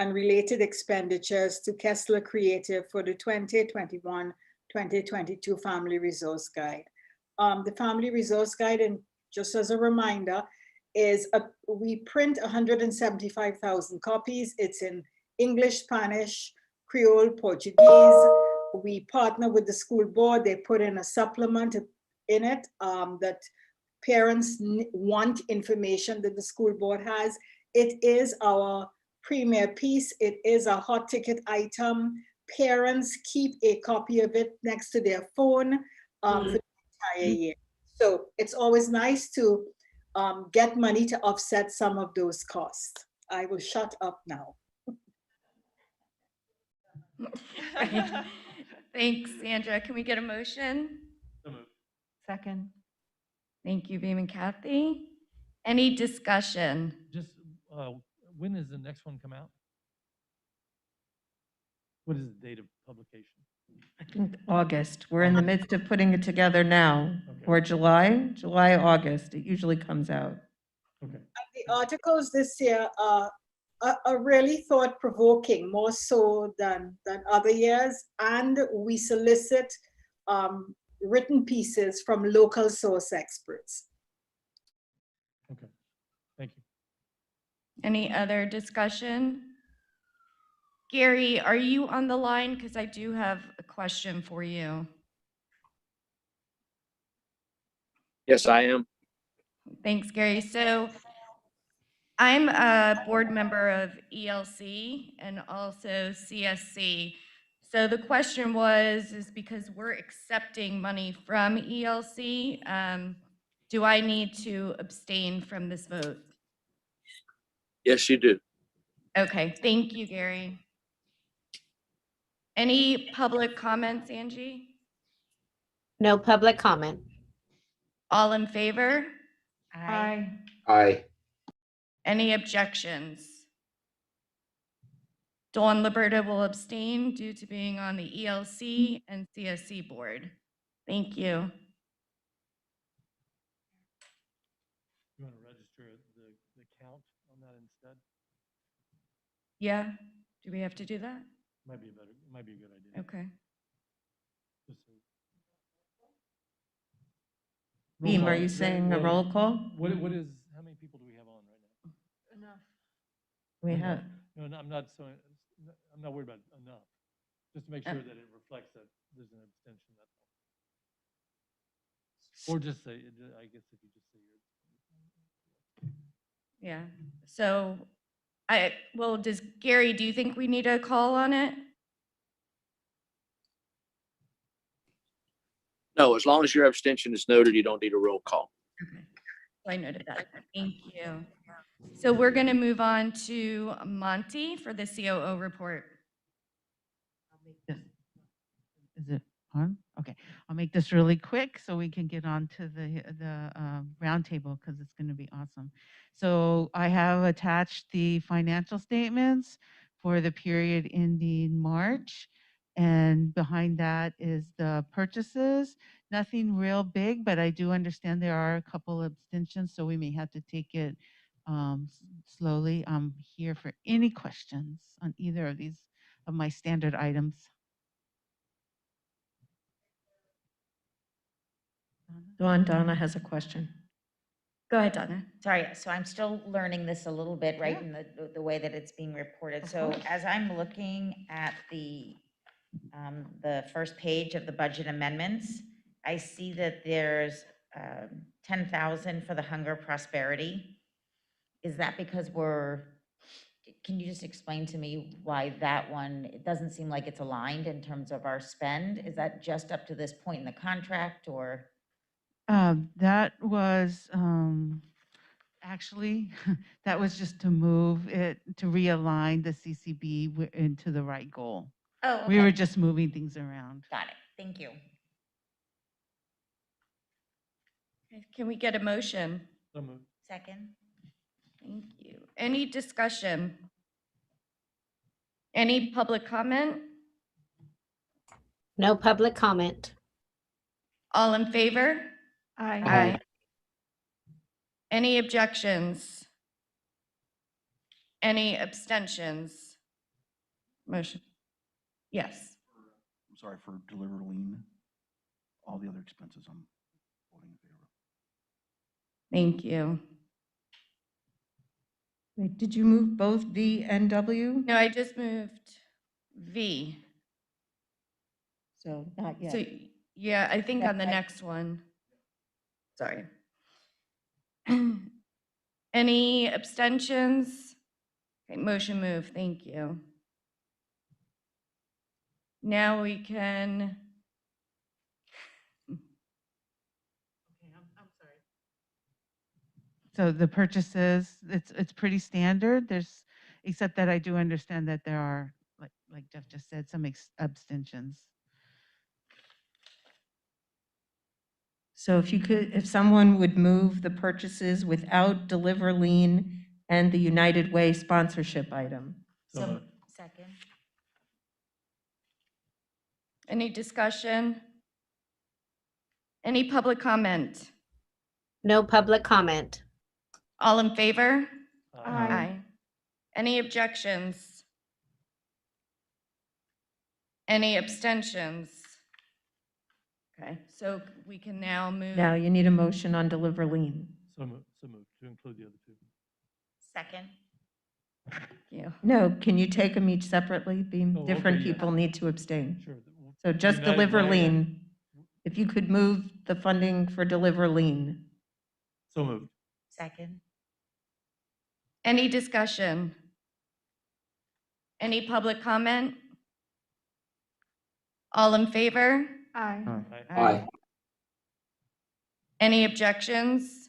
and related expenditures to Kessler Creative for the 2021-2022 Family Resource Guide. The Family Resource Guide, and just as a reminder, we print 175,000 copies. It's in English, Spanish, Creole, Portuguese. We partner with the school board. They put in a supplement in it that parents want information that the school board has. It is our premier piece. It is a hot ticket item. Parents keep a copy of it next to their phone for the entire year. So it's always nice to get money to offset some of those costs. I will shut up now. Thanks, Sandra. Can we get a motion? So moved. Second. Thank you, Beam and Kathy. Any discussion? Just, when does the next one come out? What is the date of publication? I think August. We're in the midst of putting it together now. Or July, August. It usually comes out. Okay. The articles this year are really thought-provoking, more so than other years, and we solicit written pieces from local source experts. Okay, thank you. Any other discussion? Gary, are you on the line? Because I do have a question for you. Yes, I am. Thanks, Gary. So I'm a board member of ELC and also CSC. So the question is because we're accepting money from ELC, do I need to abstain from this vote? Yes, you do. Okay, thank you, Gary. Any public comments, Angie? No public comment. All in favor? Aye. Aye. Any objections? Dawn Liberta will abstain due to being on the ELC and CSC board. Thank you. You want to register the count on that instead? Yeah, do we have to do that? Might be a good idea. Okay. Just so- Beam, are call. you saying a roll call? What is, how many people do we have on right now? Enough. We have. No, I'm not worried about enough. Just to make sure that it reflects that there's an abstention, that's all. Or just say, I guess if you just say yours. Yeah, so does Gary, do you think we need a call on it? No, as long as your abstention is noted, you don't need a roll call. Okay, I noted that. Thank you. So we're going to move on to Monty for the COO report. Is it on? Okay, I'll make this really quick so we can get on to the roundtable because it's going to be awesome. So I have attached the financial statements for the period ending March, and behind that is the purchases. Nothing real big, but I do understand there are a couple of abstentions, so we may have to take it slowly. I'm here for any questions on either of these of my standard items. Donna has a question. Go ahead, Donna. Sorry, so I'm still learning this a little bit, right, in the way that it's being reported. So as I'm looking at the first page of the budget amendments, I see that there's 10,000 for the hunger prosperity. Is that because can you just explain to me why that one, it doesn't seem like it's aligned in terms of our spend? Is that just up to this point in the contract, or? That was actually, that was just to move it, to realign the CCB into the right goal. Oh, okay. We were just moving things around. Got it. Thank you. Can we get a motion? So moved. Second. Thank you. Any discussion? Any public comment? No public comment. All in favor? Aye. Aye. Any objections? Any abstentions? Motion. Yes. I'm sorry, for deliver lean, all the other expenses, I'm voting in favor. Thank you. Wait, did you move both V and W? No, I just moved V. So not yet. So, yeah, I think on the Okay. next one. Sorry. Any abstentions? Okay, motion move, thank you. Now we can. So the purchases, it's pretty standard. There's, except that I do understand that there are, like Jeff just said, some abstentions. So if someone would move the purchases without Deliver Lean and the United Way sponsorship item. So, second. Any discussion? Any public comment? No public comment. All in favor? Aye. Any objections? Any abstentions? Okay, so we can now move. Now you need a motion on Deliver Lean. So moved to include the other two. Second. Yeah. No, can you take them each separately? Oh, Different okay, yeah. people need to abstain. Sure. So just United Deliver Way Lean. If you could move the funding for Deliver Lean. So moved. Second. Any discussion? Any public comment? All in favor? Aye. Aye. Any objections?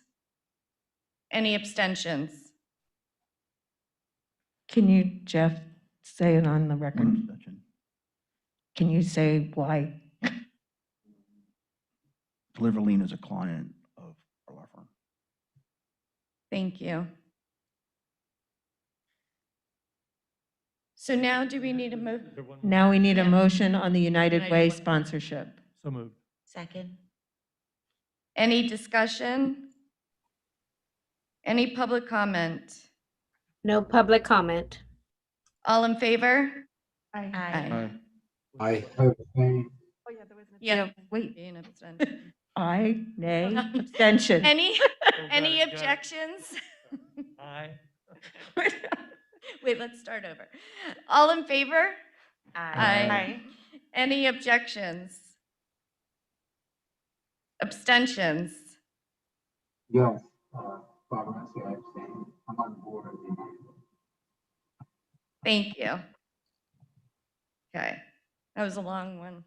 Any abstentions? Can you, Jeff, say it on the record? One abstention. Can you say why? Deliver Lean is a client of our law firm. Thank you. So now do we need a move? Now we need a Yeah. motion on the United United Way Way. sponsorship. So moved. Second. Any discussion? Any public comment? No public comment. All in favor? Aye. Aye. Aye. Oh, yeah, there was an Yeah, abstention. Wait, be an abstention. aye, nay, abstention. Any, got any it, got it. objections? Aye. Wait, let's start over. All in favor? Aye. Any objections? Abstentions? Yes, Barbara, I say I abstain. I'm on board of the United Way. Thank you. Okay, that was a long one.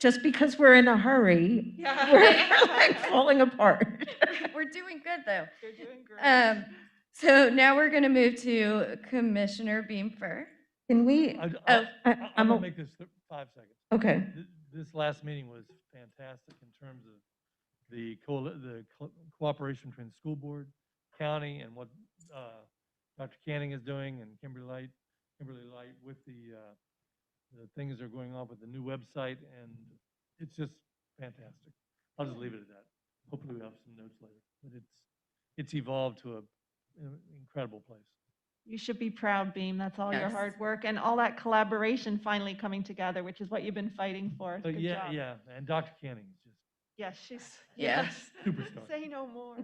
Just because we're in a hurry, Yeah. we're like falling apart. We're doing good though. You're doing great. So now we're gonna move to Commissioner Beamfer. Can we? I'm I'm gonna a- make this 5 seconds. Okay. This last meeting was fantastic in terms of the cooperation between the school board, county, and what Dr. Canning is doing, and Kimberly Light with the things that are going on with the new website, and it's just fantastic. I'll just leave it at that. Hopefully we have some notes later, but it's evolved to an incredible place. You should be proud, Beam. That's all your Yes. hard work and all that collaboration finally coming together, which is what you've been fighting for. So Good job. yeah, and Dr. Canning is just Yes, she's, Yeah. yes. superstar. Say no more.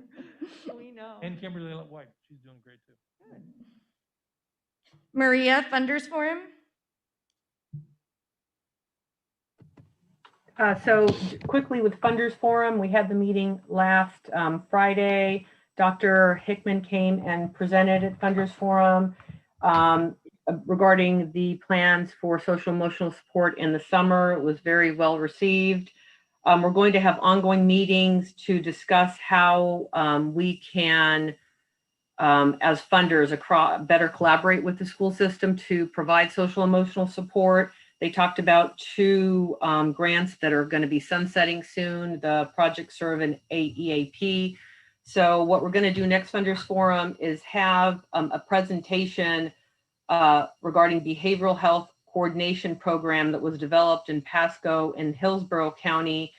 We know. And Kimberly White, she's doing great too. Maria, Funders Forum? So quickly with Funders Forum, we had the meeting last Friday. Dr. Hickman came and presented at Funders Forum regarding the plans for social emotional support in the summer. It was very well received. We're going to have ongoing meetings to discuss how we can, as funders, better collaborate with the school system to provide social emotional support. They talked about 2 grants that are going to be sunsetting soon, the Project Serve and AEAP. So what we're going to do next Funders Forum is have a presentation regarding behavioral health coordination program that was developed in Pasco and Hillsborough County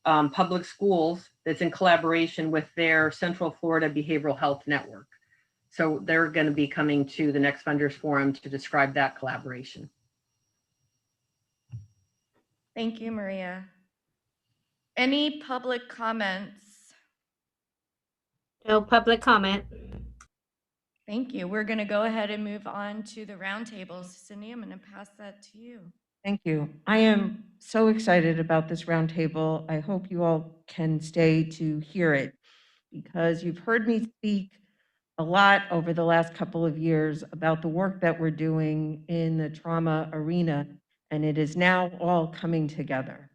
public schools that's in collaboration with their Central Florida Behavioral Health Network. So they're going to be coming to the next funders forum to describe that collaboration. Thank you, Maria. Any public comments? No public comment. Thank you. We're going to go ahead and move on to the roundtables. Cindy, I'm going to pass that to you. Thank you. I am so excited about this roundtable. I hope you all can stay to hear it because you've heard me speak a lot over the last couple of years about the work that we're doing in the trauma arena, and it is now all coming together.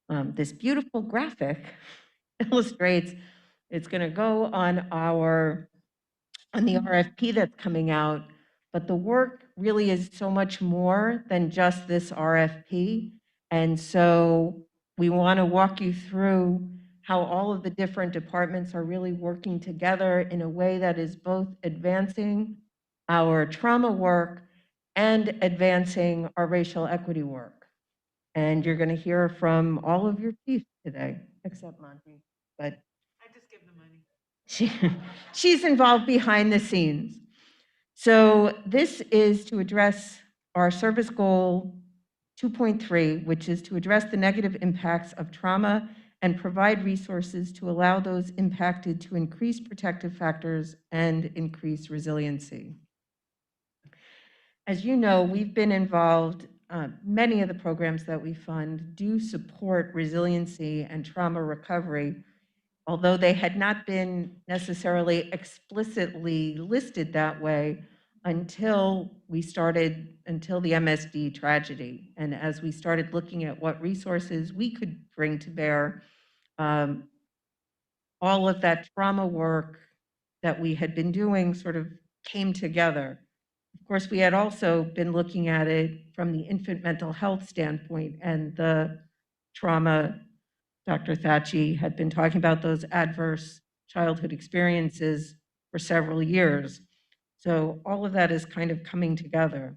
This beautiful graphic illustrates, it's going to go on the RFP that's coming out, but the work really is so much more than just this RFP. And so we want to walk you through how all of the different departments are really working together in a way that is both advancing our trauma work and advancing our racial equity work. And you're going to hear from all of your chiefs today, except Monty, but I just give the money. she's involved behind the scenes. So this is to address our service goal 2.3, which is to address the negative impacts of trauma and provide resources to allow those impacted to increase protective factors and increase resiliency. As you know, we've been involved, many of the programs that we fund do support resiliency and trauma recovery, although they had not been necessarily explicitly listed that way until the MSD tragedy. And as we started looking at what resources we could bring to bear, all of that trauma work that we had been doing sort of came together. Of course, we had also been looking at it from the infant mental health standpoint, and the trauma, Dr. Thatchy had been talking about those adverse childhood experiences for several years. So all of that is kind of coming together.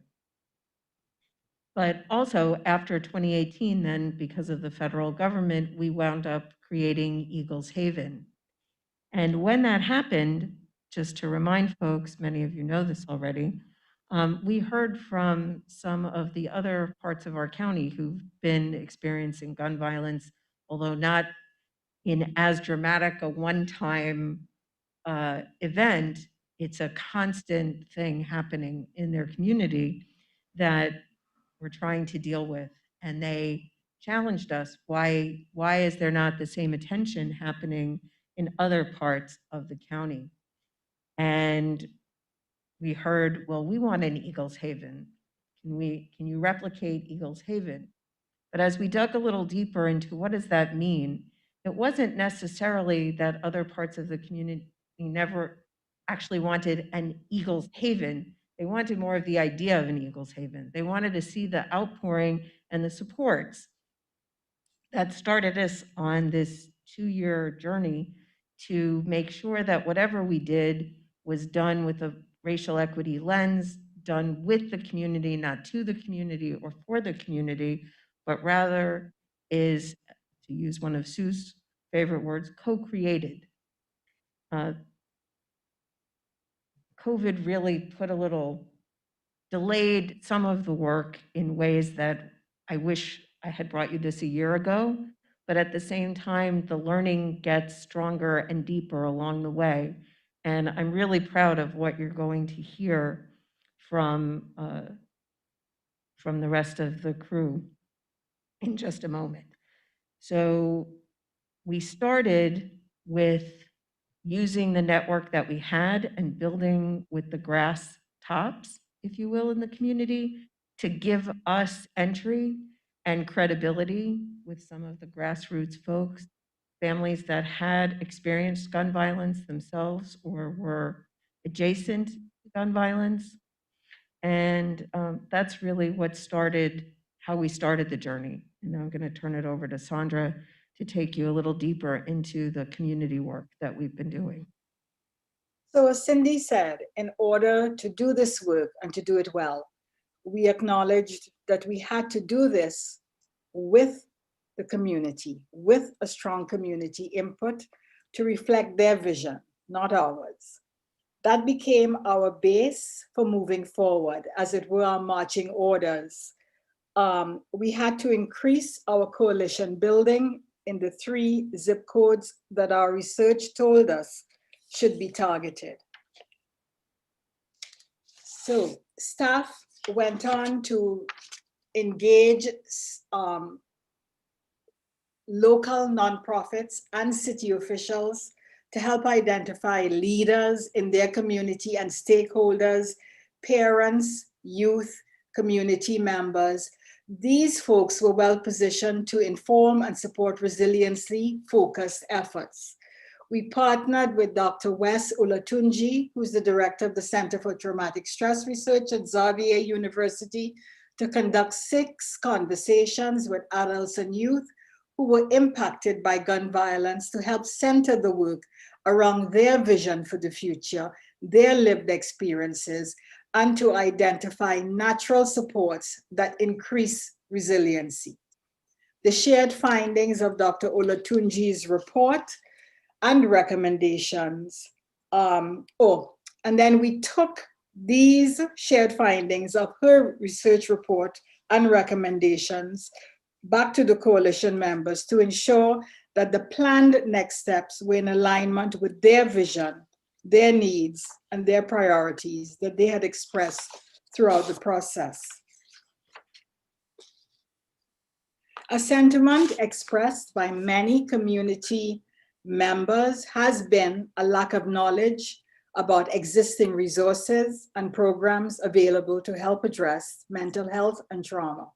But also after 2018, then, because of the federal government, we wound up creating Eagles Haven. And when that happened, just to remind folks, many of you know this already, we heard from some of the other parts of our county who've been experiencing gun violence, although not in as dramatic a one-time event. It's a constant thing happening in their community that we're trying to deal with. And they challenged us, why is there not the same attention happening in other parts of the county? And we heard, well, we want an Eagles Haven. Can you replicate Eagles Haven? But as we dug a little deeper into what does that mean, it wasn't necessarily that other parts of the community never actually wanted an Eagles Haven. They wanted more of the idea of an Eagles Haven. They wanted to see the outpouring and the supports that started us on this 2-year journey to make sure that whatever we did was done with a racial equity lens, done with the community, not to the community or for the community, but rather is, to use one of Sue's favorite words, co-created. COVID really delayed some of the work in ways that I wish I had brought you this a year ago, but at the same time, the learning gets stronger and deeper along the way. And I'm really proud of what you're going to hear from the rest of the crew in just a moment. So we started with using the network that we had and building with the grass tops, if you will, in the community to give us entry and credibility with some of the grassroots folks, families that had experienced gun violence themselves or were adjacent to gun violence. And that's really how we started the journey. And now I'm going to turn it over to Sandra to take you a little deeper into the community work that we've been doing. So as Cindy said, in order to do this work and to do it well, we acknowledged that we had to do this with the community, with a strong community input to reflect their vision, not ours. That became our base for moving forward, as it were our marching orders. We had to increase our coalition building in the 3 zip codes that our research told us should be targeted. So staff went on to engage local nonprofits and city officials to help identify leaders in their community and stakeholders, parents, youth, community members. These folks were well positioned to inform and support resiliently focused efforts. We partnered with Dr. Wes Olatunji, who's the director of the Center for Traumatic Stress Research at Xavier University, to conduct 6 conversations with adults and youth who were impacted by gun violence, to help center the work around their vision for the future, their lived experiences, and to identify natural supports that increase resiliency. The shared findings of Dr. Olatunji's report and recommendations. And then we took these shared findings of her research report and recommendations back to the coalition members to ensure that the planned next steps were in alignment with their vision, their needs, and their priorities that they had expressed throughout the process. A sentiment expressed by many community members has been a lack of knowledge about existing resources and programs available to help address mental health and trauma.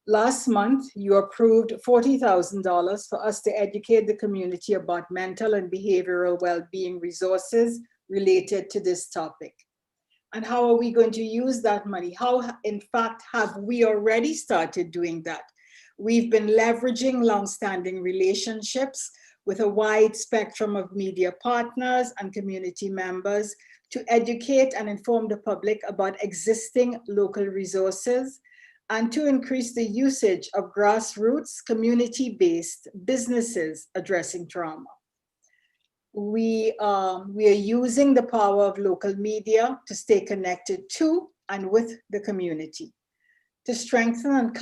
Last month, you approved $40,000 for us to educate the community about mental and behavioral well-being resources related to this topic. And how are we going to use that money? How, in fact, have we already started doing that? We've been leveraging longstanding relationships with a wide spectrum of media partners and community members to educate and inform the public about existing local resources and to increase the usage of grassroots, community-based businesses addressing trauma. We are using the power of local media to stay connected to and with the community. To strengthen and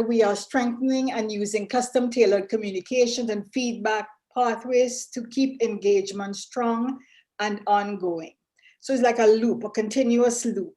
we are strengthening and using custom-tailored communication and feedback pathways to keep engagement strong and ongoing. So it's like a loop, a continuous loop.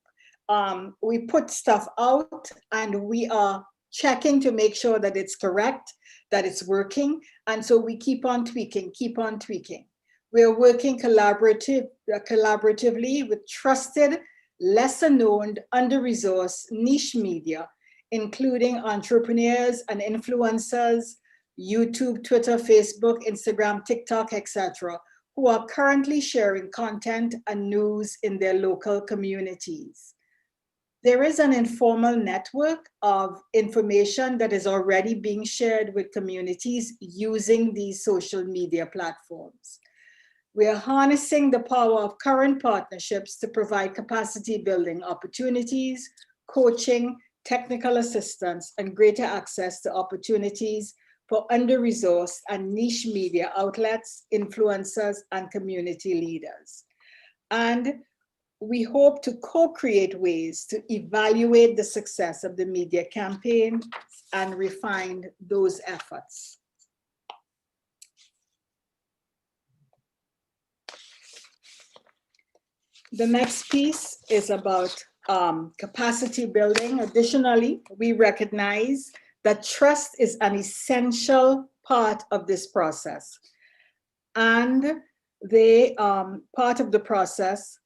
We put stuff out and we are checking to make sure that it's correct, that it's working. And so we keep on tweaking, keep on tweaking. We're working collaboratively with trusted, lesser known, under-resourced niche media, including entrepreneurs and influencers, YouTube, Twitter, Facebook, Instagram, TikTok, etc., who are currently sharing content and news in their local communities. There is an informal network of information that is already being shared with communities using these social media platforms. We are harnessing the power of current partnerships to provide capacity building opportunities, coaching, technical assistance, and greater access to opportunities for under-resourced and niche media outlets, influencers, and community leaders. And we hope to co-create ways to evaluate the success of the media campaign and refine those efforts. The next piece is about capacity building. Additionally, we recognize that trust is an essential part of this process. And they part of the process.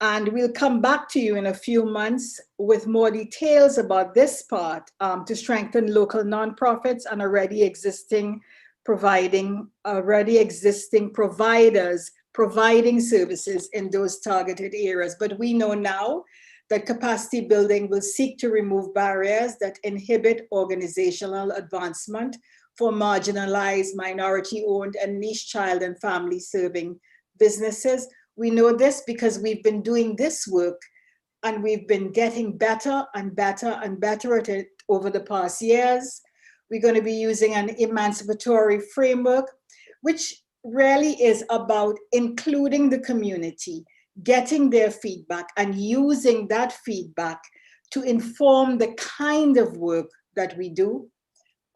And we'll come back to you in a few months with more details about this part to strengthen local nonprofits and already existing providers providing services in those targeted areas. But we know now that capacity building will seek to remove barriers that inhibit organizational advancement for marginalized, minority-owned, and niche child and family-serving businesses. We know this because we've been doing this work and we've been getting better and better and better at it over the past years. We're going to be using an emancipatory framework, which really is about including the community, getting their feedback and using that feedback to inform the kind of work that we do.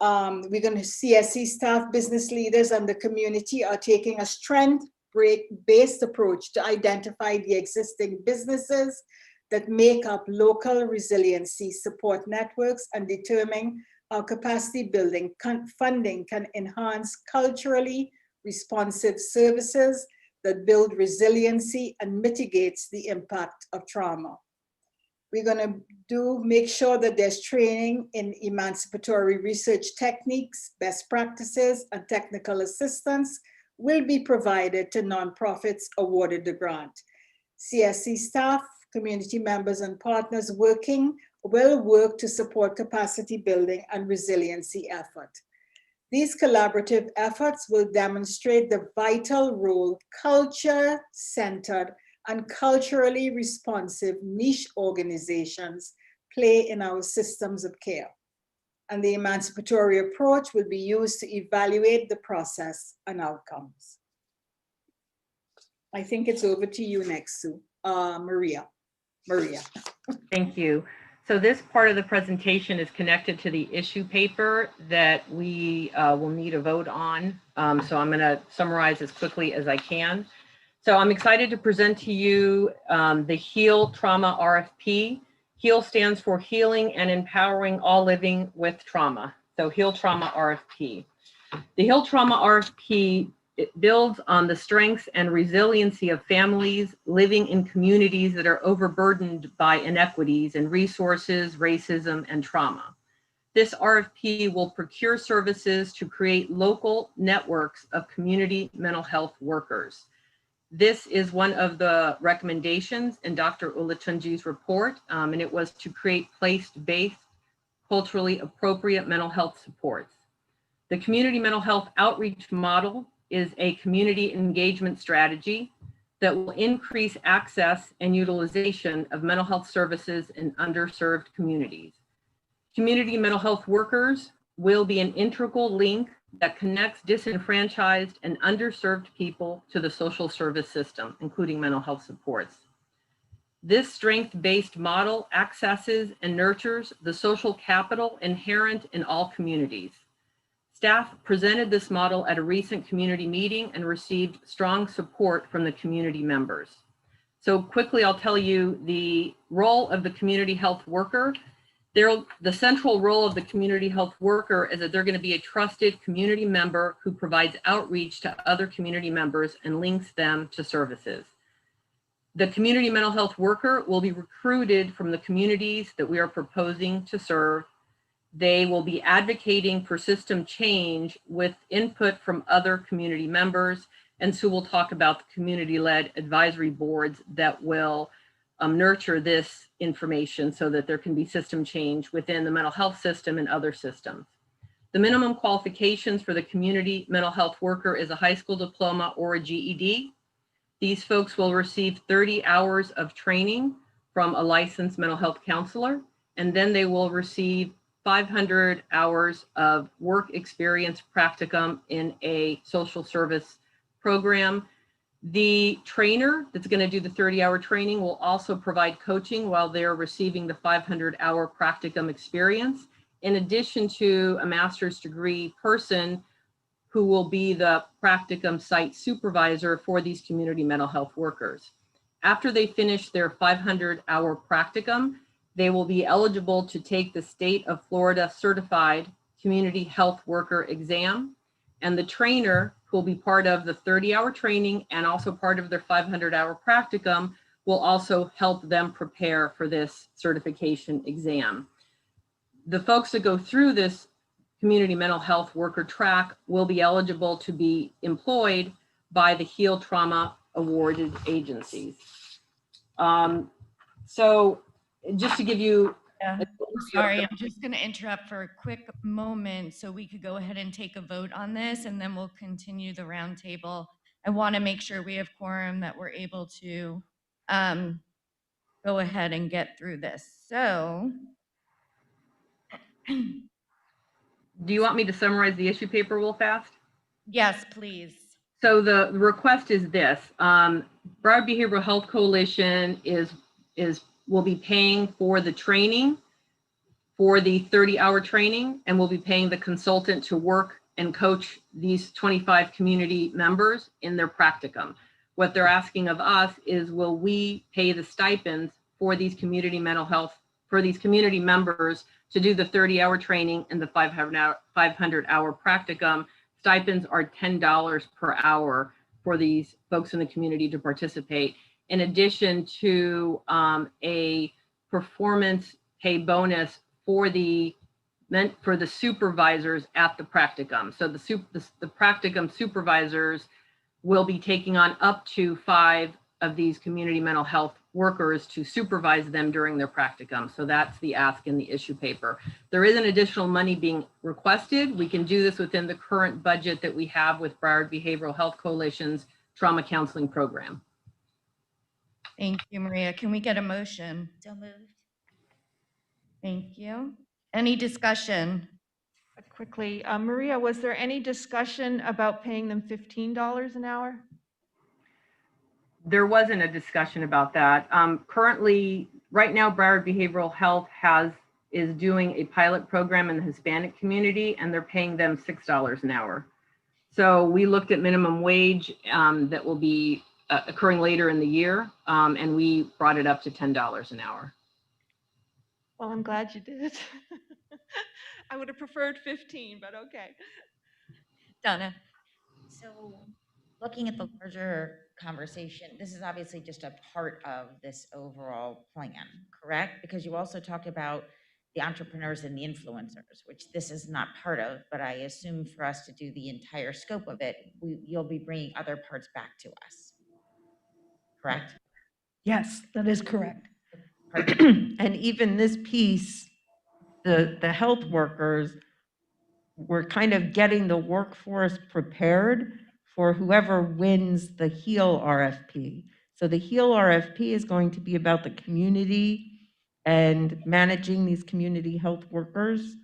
We're going to CSC staff, business leaders, and the community are taking a strength-based approach to identify the existing businesses that make up local resiliency support networks and determine how capacity building funding can enhance culturally responsive services that build resiliency and mitigates the impact of trauma. We're going to make sure that there's training in emancipatory research techniques, best practices, and technical assistance will be provided to nonprofits awarded the grant. CSC staff, community members, and partners will work to support capacity building and resiliency effort. These collaborative efforts will demonstrate the vital role culture-centered and culturally responsive niche organizations play in our systems of care. And the emancipatory approach will be used to evaluate the process and outcomes. I think it's over to you next, Sue. Maria. Thank you. So this part of the presentation is connected to the issue paper that we will need a vote on. So I'm going to summarize as quickly as I can. So I'm excited to present to you the HEAL Trauma RFP. HEAL stands for Healing and Empowering All Living with Trauma. So HEAL Trauma RFP. The HEAL Trauma RFP, it builds on the strengths and resiliency of families living in communities that are overburdened by inequities in resources, racism, and trauma. This RFP will procure services to create local networks of community mental health workers. This is one of the recommendations in Dr. Olatunji's report, and it was to create place-based, culturally appropriate mental health supports. The community mental health outreach model is a community engagement strategy that will increase access and utilization of mental health services in underserved communities. Community mental health workers will be an integral link that connects disenfranchised and underserved people to the social service system, including mental health supports. This strength-based model accesses and nurtures the social capital inherent in all communities. Staff presented this model at a recent community meeting and received strong support from the community members. So quickly, I'll tell you the role of the community health worker. The central role of the community health worker is that they're going to be a trusted community member who provides outreach to other community members and links them to services. The community mental health worker will be recruited from the communities that we are proposing to serve. They will be advocating for system change with input from other community members. And Sue will talk about the community-led advisory boards that will nurture this information so that there can be system change within the mental health system and other systems. The minimum qualifications for the community mental health worker is a high school diploma or a GED. These folks will receive 30 hours of training from a licensed mental health counselor, and then they will receive 500 hours of work experience practicum in a social service program. The trainer that's going to do the 30-hour training will also provide coaching while they're receiving the 500-hour practicum experience, in addition to a master's degree person who will be the practicum site supervisor for these community mental health workers. After they finish their 500-hour practicum, they will be eligible to take the state of Florida certified community health worker exam. And the trainer, who will be part of the 30-hour training and also part of their 500-hour practicum, will also help them prepare for this certification exam. The folks that go through this community mental health worker track will be eligible to be employed by the HEAL Trauma awarded agencies. So just to give you Sorry, I'm just going to interrupt for a quick moment so we could go ahead and take a vote on this, and then we'll continue the roundtable. I want to make sure we have quorum that we're able to go ahead and get through this. So, do you want me to summarize the issue paper real fast? Yes, please. So the request is this, Broward Behavioral Health Coalition will be paying for the training, for the 30-hour training, and will be paying the consultant to work and coach these 25 community members in their practicum. What they're asking of us is, will we pay the stipends for these community mental health, for these community members to do the 30-hour training and the 500-hour practicum. Stipends are $10 per hour for these folks in the community to participate, in addition to a performance pay bonus for the supervisors at the practicum. So the practicum supervisors will be taking on up to 5 of these community mental health workers to supervise them during their practicum. So that's the ask in the issue paper. There is an additional money being requested. We can do this within the current budget that we have with Broward Behavioral Health Coalition's trauma counseling program. Thank you, Maria. Can we get a motion? So moved. Thank you. Any discussion? Quickly, Maria, was there any discussion about paying them $15 an hour? There wasn't a discussion about that. Currently, right now, Broward Behavioral Health is doing a pilot program in the Hispanic community, and they're paying them $6 an hour. So we looked at minimum wage that will be occurring later in the year, and we brought it up to $10 an hour. Well, I'm glad you did. I would have preferred 15, but okay. Donna. So looking at the larger conversation, this is obviously just a part of this overall plan, correct? Because you also talked about the entrepreneurs and the influencers, which this is not part of, but I assume for us to do the entire scope of it, you'll be bringing other parts back to us, correct? Yes, that is correct. And even this piece, the health workers, we're kind of getting the workforce prepared for whoever wins the HEAL RFP. So the HEAL RFP is going to be about the community and managing these community health workers.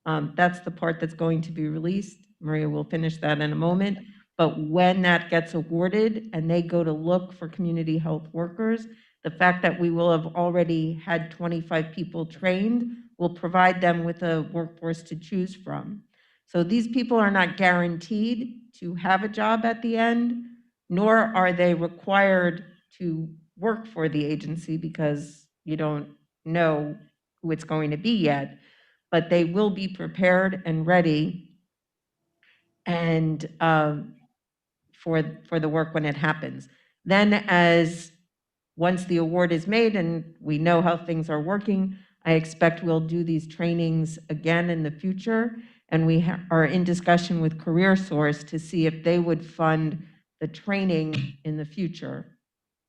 That's the part that's going to be released. Maria will finish that in a moment. But when that gets awarded and they go to look for community health workers, the fact that we will have already had 25 people trained will provide them with a workforce to choose from. So these people are not guaranteed to have a job at the end, nor are they required to work for the agency because you don't know who it's going to be yet, but they will be prepared and ready and for the work when it happens. Then once the award is made and we know how things are working, I expect we'll do these trainings again in the future. And we are in discussion with CareerSource to see if they would fund the training in the future.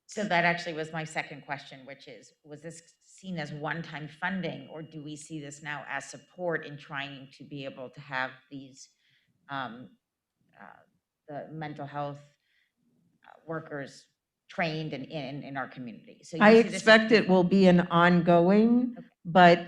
So that actually was my second question, which is, was this seen as one-time funding, or do we see this now as support in trying to be able to have these the mental health workers trained and in our community? So I expect it will be an ongoing, but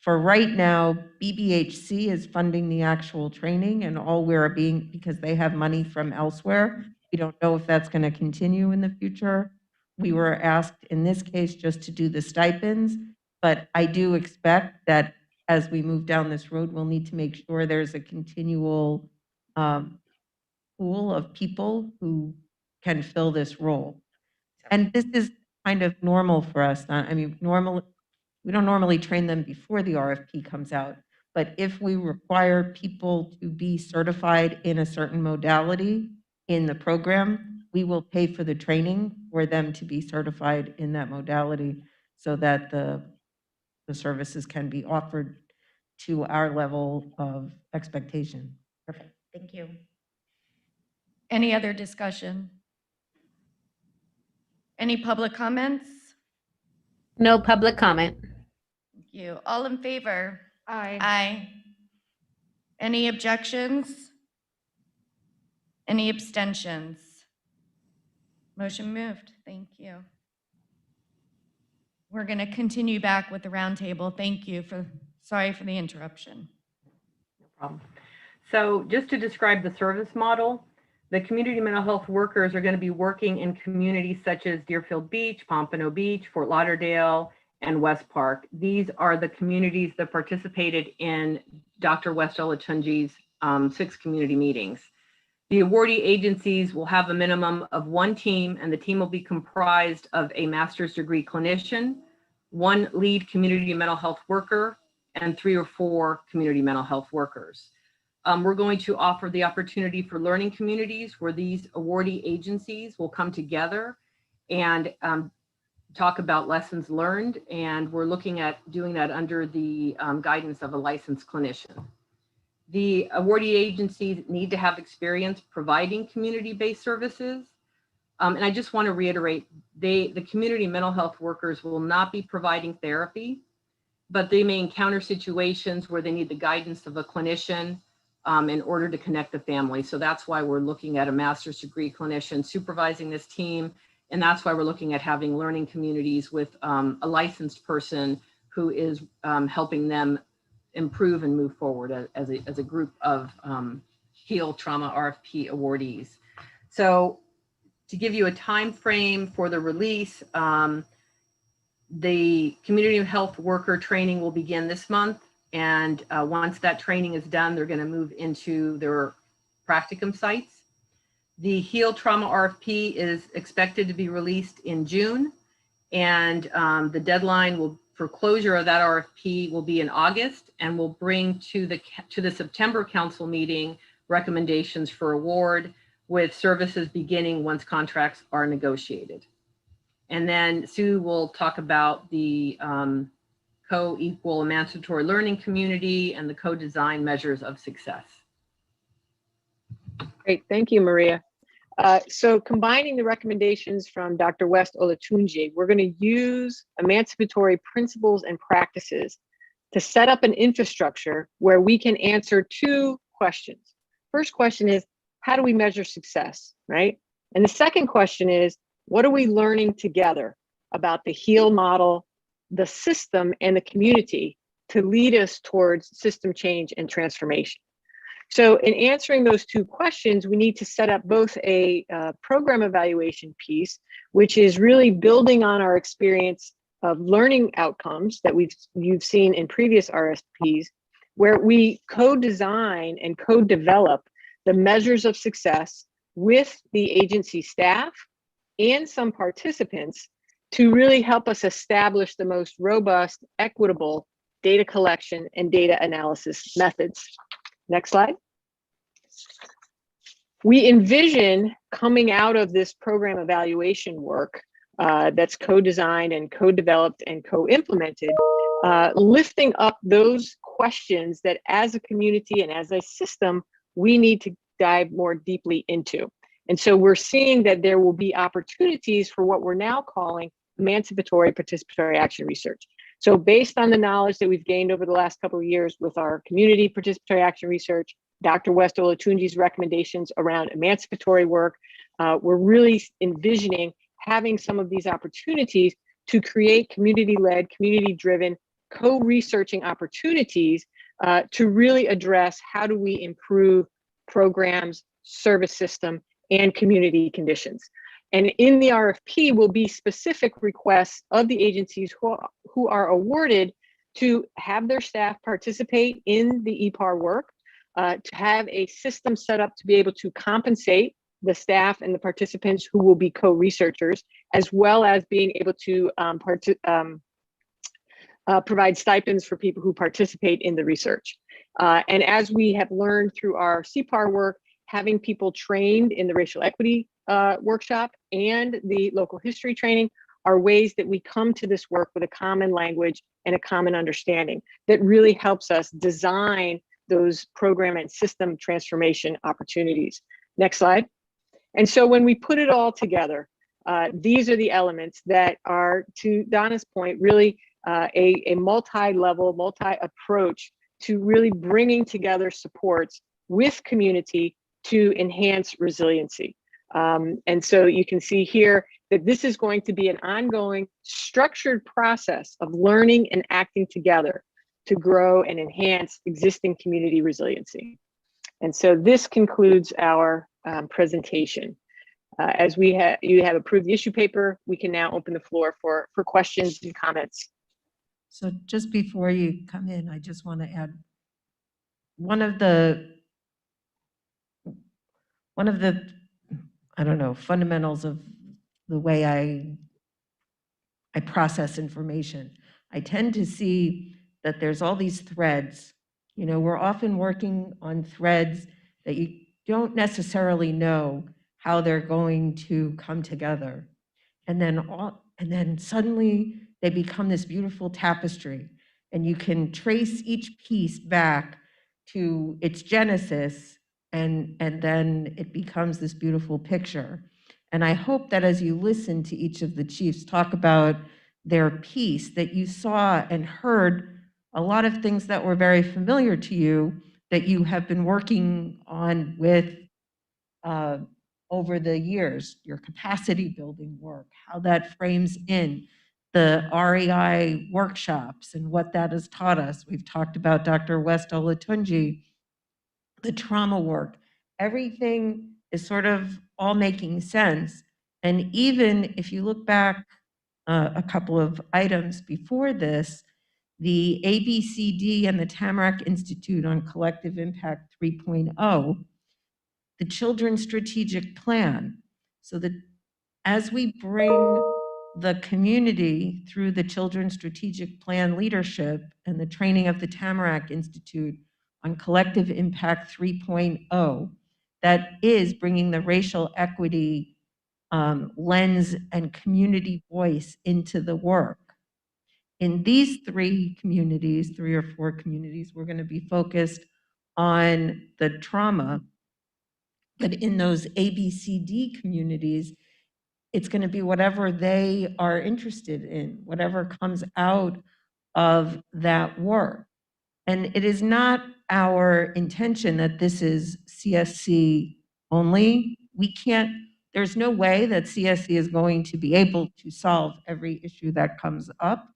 for right now, BBHC is funding the actual training, and all we're being, because they have money from elsewhere, we don't know if that's going to continue in the future. We were asked in this case just to do the stipends, but I do expect that as we move down this road, we'll need to make sure there's a continual pool of people who can fill this role. And this is kind of normal for us. I mean, we don't normally train them before the RFP comes out, but if we require people to be certified in a certain modality in the program, we will pay for the training for them to be certified in that modality so that the services can be offered to our level of expectation. Perfect. Thank you. Any other discussion? Any public comments? No public comment. Thank you. All in favor? Aye. Aye. Any objections? Any abstentions? Motion moved. Thank you. We're going to continue back with the roundtable. Thank you sorry for the interruption. No problem. So just to describe the service model, the community mental health workers are going to be working in communities such as Deerfield Beach, Pompano Beach, Fort Lauderdale, and West Park. These are the communities that participated in Dr. West Olatunji's 6 community meetings. The awardee agencies will have a minimum of 1 team, and the team will be comprised of a master's degree clinician, 1 lead community mental health worker, and 3 or 4 community mental health workers. We're going to offer the opportunity for learning communities where these awardee agencies will come together and talk about lessons learned, and we're looking at doing that under the guidance of a licensed clinician. The awardee agencies need to have experience providing community-based services. And I just want to reiterate, the community mental health workers will not be providing therapy, but they may encounter situations where they need the guidance of a clinician in order to connect the family. So that's why we're looking at a master's degree clinician supervising this team. And that's why we're looking at having learning communities with a licensed person who is helping them improve and move forward as a group of HEAL trauma RFP awardees. So to give you a time frame for the release, the community health worker training will begin this month. And once that training is done, they're going to move into their practicum sites. The HEAL trauma RFP is expected to be released in June. And the deadline for closure of that RFP will be in August, and will bring to the September council meeting recommendations for award, with services beginning once contracts are negotiated. And then Sue will talk about the co-equal emancipatory learning community and the co-design measures of success. Great, thank you, Maria. So combining the recommendations from Dr. West Olatunji, we're going to use emancipatory principles and practices to set up an infrastructure where we can answer 2 questions. First question is, how do we measure success, right? And the second question is, what are we learning together about the HEAL model, the system, and the community to lead us towards system change and transformation? So in answering those 2 questions, we need to set up both a program evaluation piece, which is really building on our experience of learning outcomes that you've seen in previous RSPs, where we co-design and co-develop the measures of success with the agency staff and some participants to really help us establish the most robust, equitable data collection and data analysis methods. Next slide. We envision coming out of this program evaluation work that's co-designed and co-developed and co-implemented, lifting up those questions that as a community and as a system, we need to dive more deeply into. And so we're seeing that there will be opportunities for what we're now calling emancipatory participatory action research. So based on the knowledge that we've gained over the last couple of years with our community participatory action research, Dr. West Olatunji's recommendations around emancipatory work, we're really envisioning having some of these opportunities to create community-led, community-driven, co-researching opportunities to really address how do we improve programs, service system, and community conditions. And in the RFP will be specific requests of the agencies who are awarded to have their staff participate in the EPAR work, to have a system set up to be able to compensate the staff and the participants who will be co-researchers, as well as being able to provide stipends for people who participate in the research. And as we have learned through our CPAR work, having people trained in the racial equity workshop and the local history training are ways that we come to this work with a common language and a common understanding that really helps us design those program and system transformation opportunities. Next slide. And so when we put it all together, these are the elements that are, to Donna's point, really a multi-level, multi-approach to really bringing together supports with community to enhance resiliency. And so you can see here that this is going to be an ongoing structured process of learning and acting together to grow and enhance existing community resiliency. And so this concludes our presentation. As you have approved the issue paper, we can now open the floor for questions and comments. So just before you come in, I just want to add one of the, I don't know, fundamentals of the way I process information. I tend to see that there's all these threads. You know, we're often working on threads that you don't necessarily know how they're going to come together. And then suddenly they become this beautiful tapestry, and you can trace each piece back to its genesis, and then it becomes this beautiful picture. And I hope that as you listen to each of the chiefs talk about their piece, that you saw and heard a lot of things that were very familiar to you that you have been working on with over the years, your capacity building work, how that frames in the REI workshops and what that has taught us. We've talked about Dr. West Olatunji, the trauma work. Everything is sort of all making sense. And even if you look back a couple of items before this, the ABCD and the Tamarack Institute on Collective Impact 3.0, the Children's Strategic Plan, so that as we bring the community through the Children's Strategic Plan leadership and the training of the Tamarack Institute on Collective Impact 3.0, that is bringing the racial equity lens and community voice into the work. In these three or four communities, we're going to be focused on the trauma. But in those ABCD communities, it's going to be whatever they are interested in, whatever comes out of that work. And it is not our intention that this is CSC only. There's no way that CSC is going to be able to solve every issue that comes up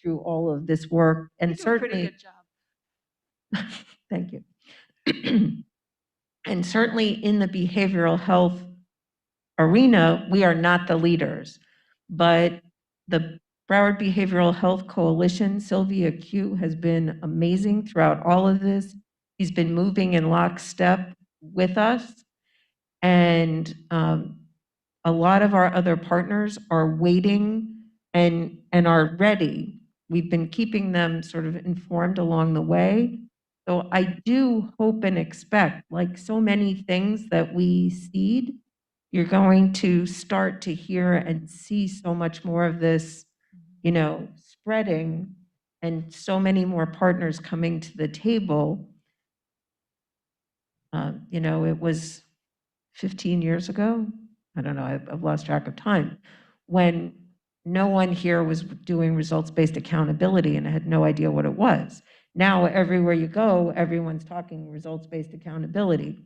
through all of this work. And You do a pretty certainly, good job. thank you. And certainly in the behavioral health arena, we are not the leaders, but the Broward Behavioral Health Coalition, Sylvia Q, has been amazing throughout all of this. He's been moving in lockstep with us, and a lot of our other partners are waiting and are ready. We've been keeping them sort of informed along the way. So I do hope and expect, like so many things that we seed, you're going to start to hear and see so much more of this, you know, spreading, and so many more partners coming to the table. You know, it was 15 years ago. I don't know, I've lost track of time, when no one here was doing results-based accountability, and I had no idea what it was. Now, everywhere you go, everyone's talking results-based accountability.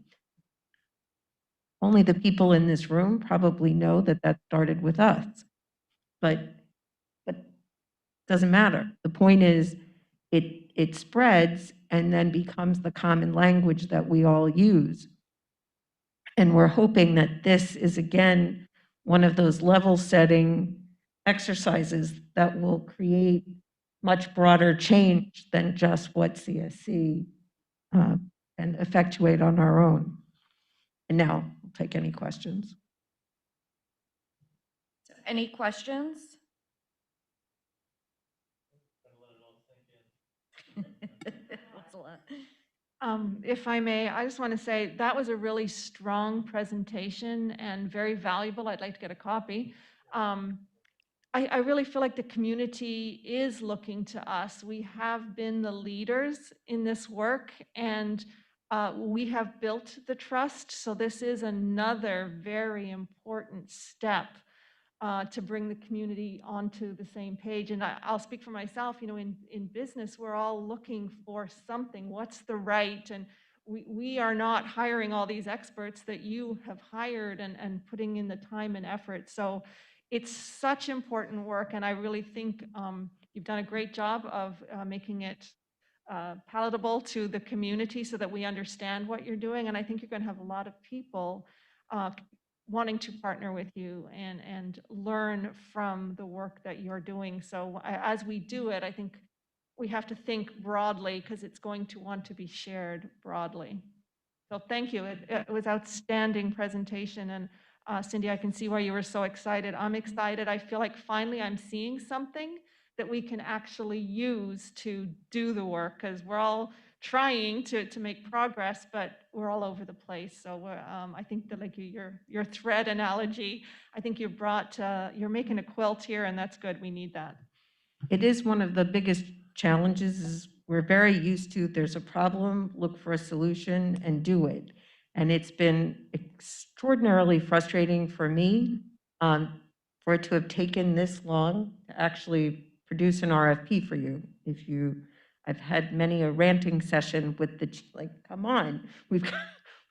Only the people in this room probably know that that started with us, but doesn't matter. The point is, it spreads and then becomes the common language that we all use. And we're hoping that this is, again, one of those level-setting exercises that will create much broader change than just what CSC can effectuate on our own. And now, we'll take any questions. So any questions? That's a lot. If I may, I just want to say that was a really strong presentation and very valuable. I'd like to get a copy. I really feel like the community is looking to us. We have been the leaders in this work, and we have built the trust. So this is another very important step to bring the community onto the same page. And I'll speak for myself, you know, in business, we're all looking for something. What's the right? And we are not hiring all these experts that you have hired and putting in the time and effort. So it's such important work. And I really think you've done a great job of making it palatable to the community so that we understand what you're doing. And I think you're going to have a lot of people wanting to partner with you and learn from the work that you're doing. So as we do it, I think we have to think broadly because it's going to want to be shared broadly. So thank you. It was outstanding presentation. And Cindy, I can see why you were so excited. I'm excited. I feel like finally I'm seeing something that we can actually use to do the work because we're all trying to make progress, but we're all over the place. So I think that like your thread analogy, I think you brought, you're making a quilt here and that's good. We need that. It is one of the biggest challenges is we're very used to, there's a problem, look for a solution and do it. And it's been extraordinarily frustrating for me for it to have taken this long to actually produce an RFP for you. I've had many a ranting session with like, come on, we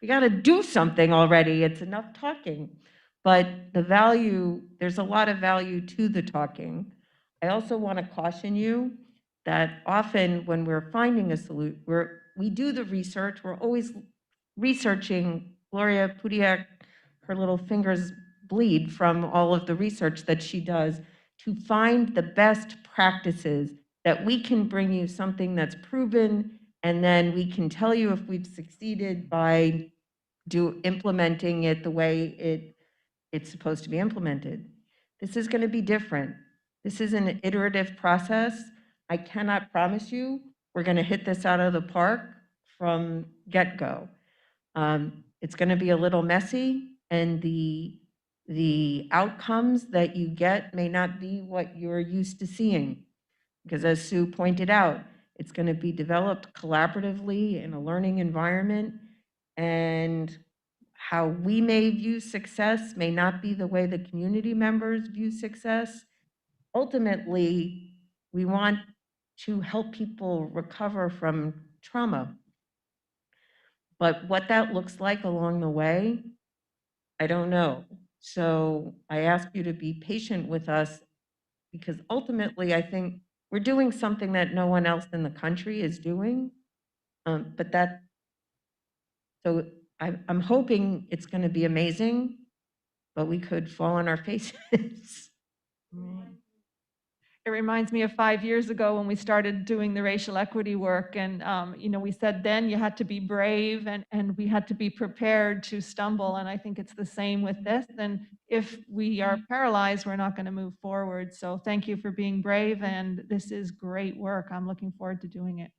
got to do something already. It's enough talking. But there's a lot of value to the talking. I also want to caution you that often when we're finding a solution, we do the research, we're always researching. Gloria Pudiak, her little fingers bleed from all of the research that she does to find the best practices that we can bring you something that's proven, and then we can tell you if we've succeeded by implementing it the way it's supposed to be implemented. This is going to be different. This is an iterative process. I cannot promise you we're going to hit this out of the park from get-go. It's going to be a little messy, and the outcomes that you get may not be what you're used to seeing. Because as Sue pointed out, it's going to be developed collaboratively in a learning environment, and how we may view success may not be the way the community members view success. Ultimately, we want to help people recover from trauma. But what that looks like along the way, I don't know. So I ask you to be patient with us because ultimately I think we're doing something that no one else in the country is doing. So I'm hoping it's going to be amazing, but we could fall on our faces. It reminds me of 5 years ago when we started doing the racial equity work. And, we said then you had to be brave and we had to be prepared to stumble. And I think it's the same with this. And if we are paralyzed, we're not going to move forward. So thank you for being brave. And this is great work. I'm looking forward to doing it.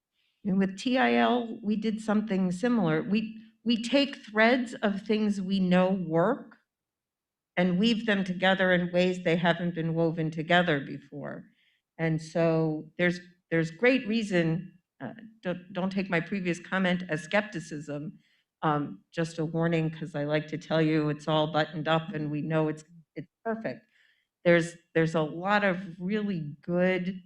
And with TIL, we did something similar. We take threads of things we know work and weave them together in ways they haven't been woven together before. And so there's great reason, don't take my previous comment as skepticism, just a warning, because I like to tell you it's all buttoned up and we know it's perfect. There's a lot of really good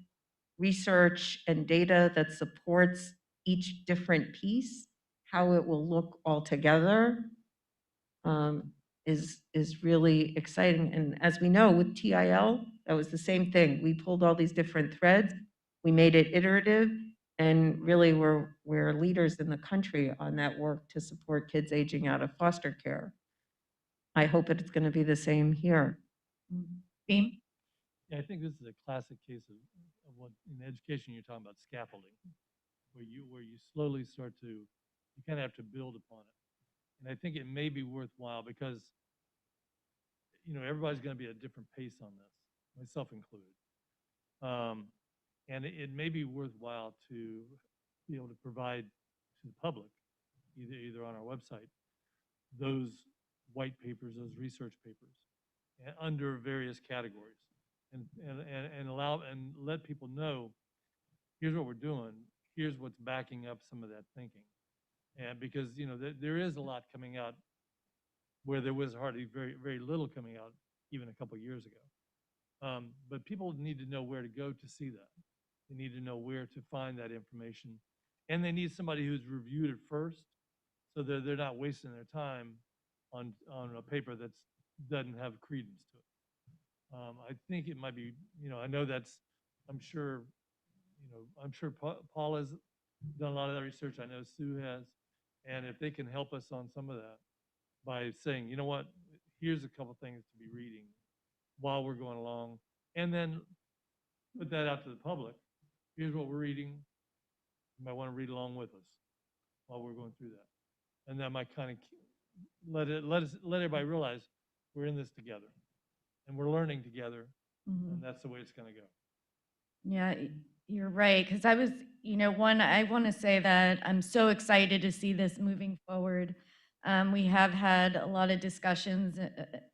research and data that supports each different piece. How it will look all together is really exciting. And as we know with TIL, that was the same thing. We pulled all these different threads, we made it iterative, and really we're leaders in the country on that work to support kids aging out of foster care. I hope it's going to be the same here. Beam? Yeah, I think this is a classic case of what in education you're talking about scaffolding, where you slowly start to, you kind of have to build upon it. And I think it may be worthwhile because, everybody's going to be at a different pace on this, myself included. And it may be worthwhile to be able to provide to the public, either on our website, those white papers, those research papers, under various categories, and allow and let people know, here's what we're doing, here's what's backing up some of that thinking, and because there is a lot coming out where there was hardly very little coming out even a couple of years ago. But people need to know where to go to see that. They need to know where to find that information, and they need somebody who's reviewed it first, so that they're not wasting their time on a paper that doesn't have credence to it. I think it might be, I know I'm sure Paul has done a lot of that research. I know Sue has, and if they can help us on some of that, by saying, you know what, here's a couple things to be reading while we're going along, and then put that out to the public. Here's what we're reading. You might want to read along with us while we're going through that. And that might kind of let everybody realize we're in this together and we're learning together, and that's the way it's going to go. Yeah, you're right. Because I was, I want to say that I'm so excited to see this moving forward. We have had a lot of discussions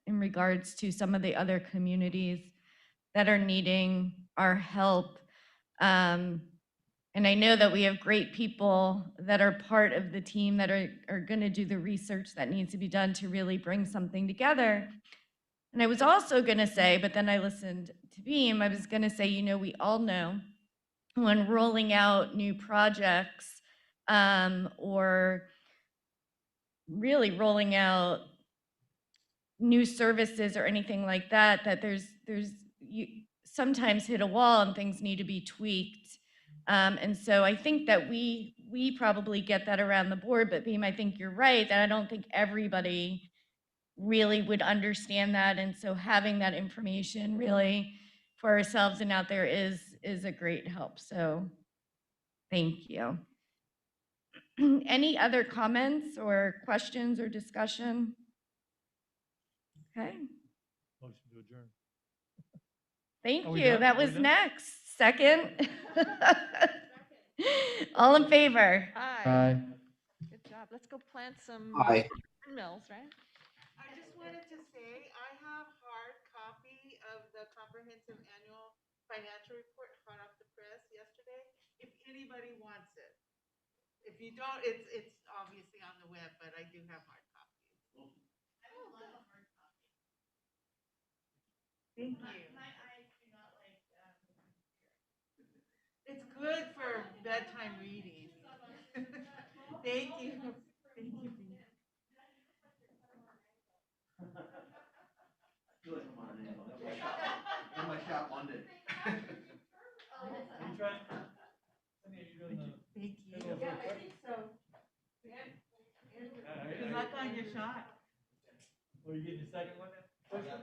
in regards to some of the other communities that are needing our help. And I know that we have great people that are part of the team that are going to do the research that needs to be done to really bring something together. And I was also going to say, but then I listened to Beam, I was going to say, we all know when rolling out new projects or really rolling out new services or anything like that, that you sometimes hit a wall and things need to be tweaked. And so I think that we probably get that around the board, but Beam, I think you're right, that I don't think everybody really would understand that. And so having that information really for ourselves and out there is a great help. So thank you. Any other comments or questions or discussion? Okay. Motion to adjourn. Thank Are we you. done? That Are we was done? next. Second. All in favor? Hi. Good job. Let's go plant some Aye. windmills, right? I just wanted to say, I have hard copy of the comprehensive annual financial report hot off the press yesterday, if anybody wants it. If you don't, it's obviously on the web, but I do have hard copies. Thank you. It's good for bedtime reading. Thank you. Thank you. In my shop Monday. Thank you. Yeah, I think so. Good luck on your shot. Are you getting your second one then?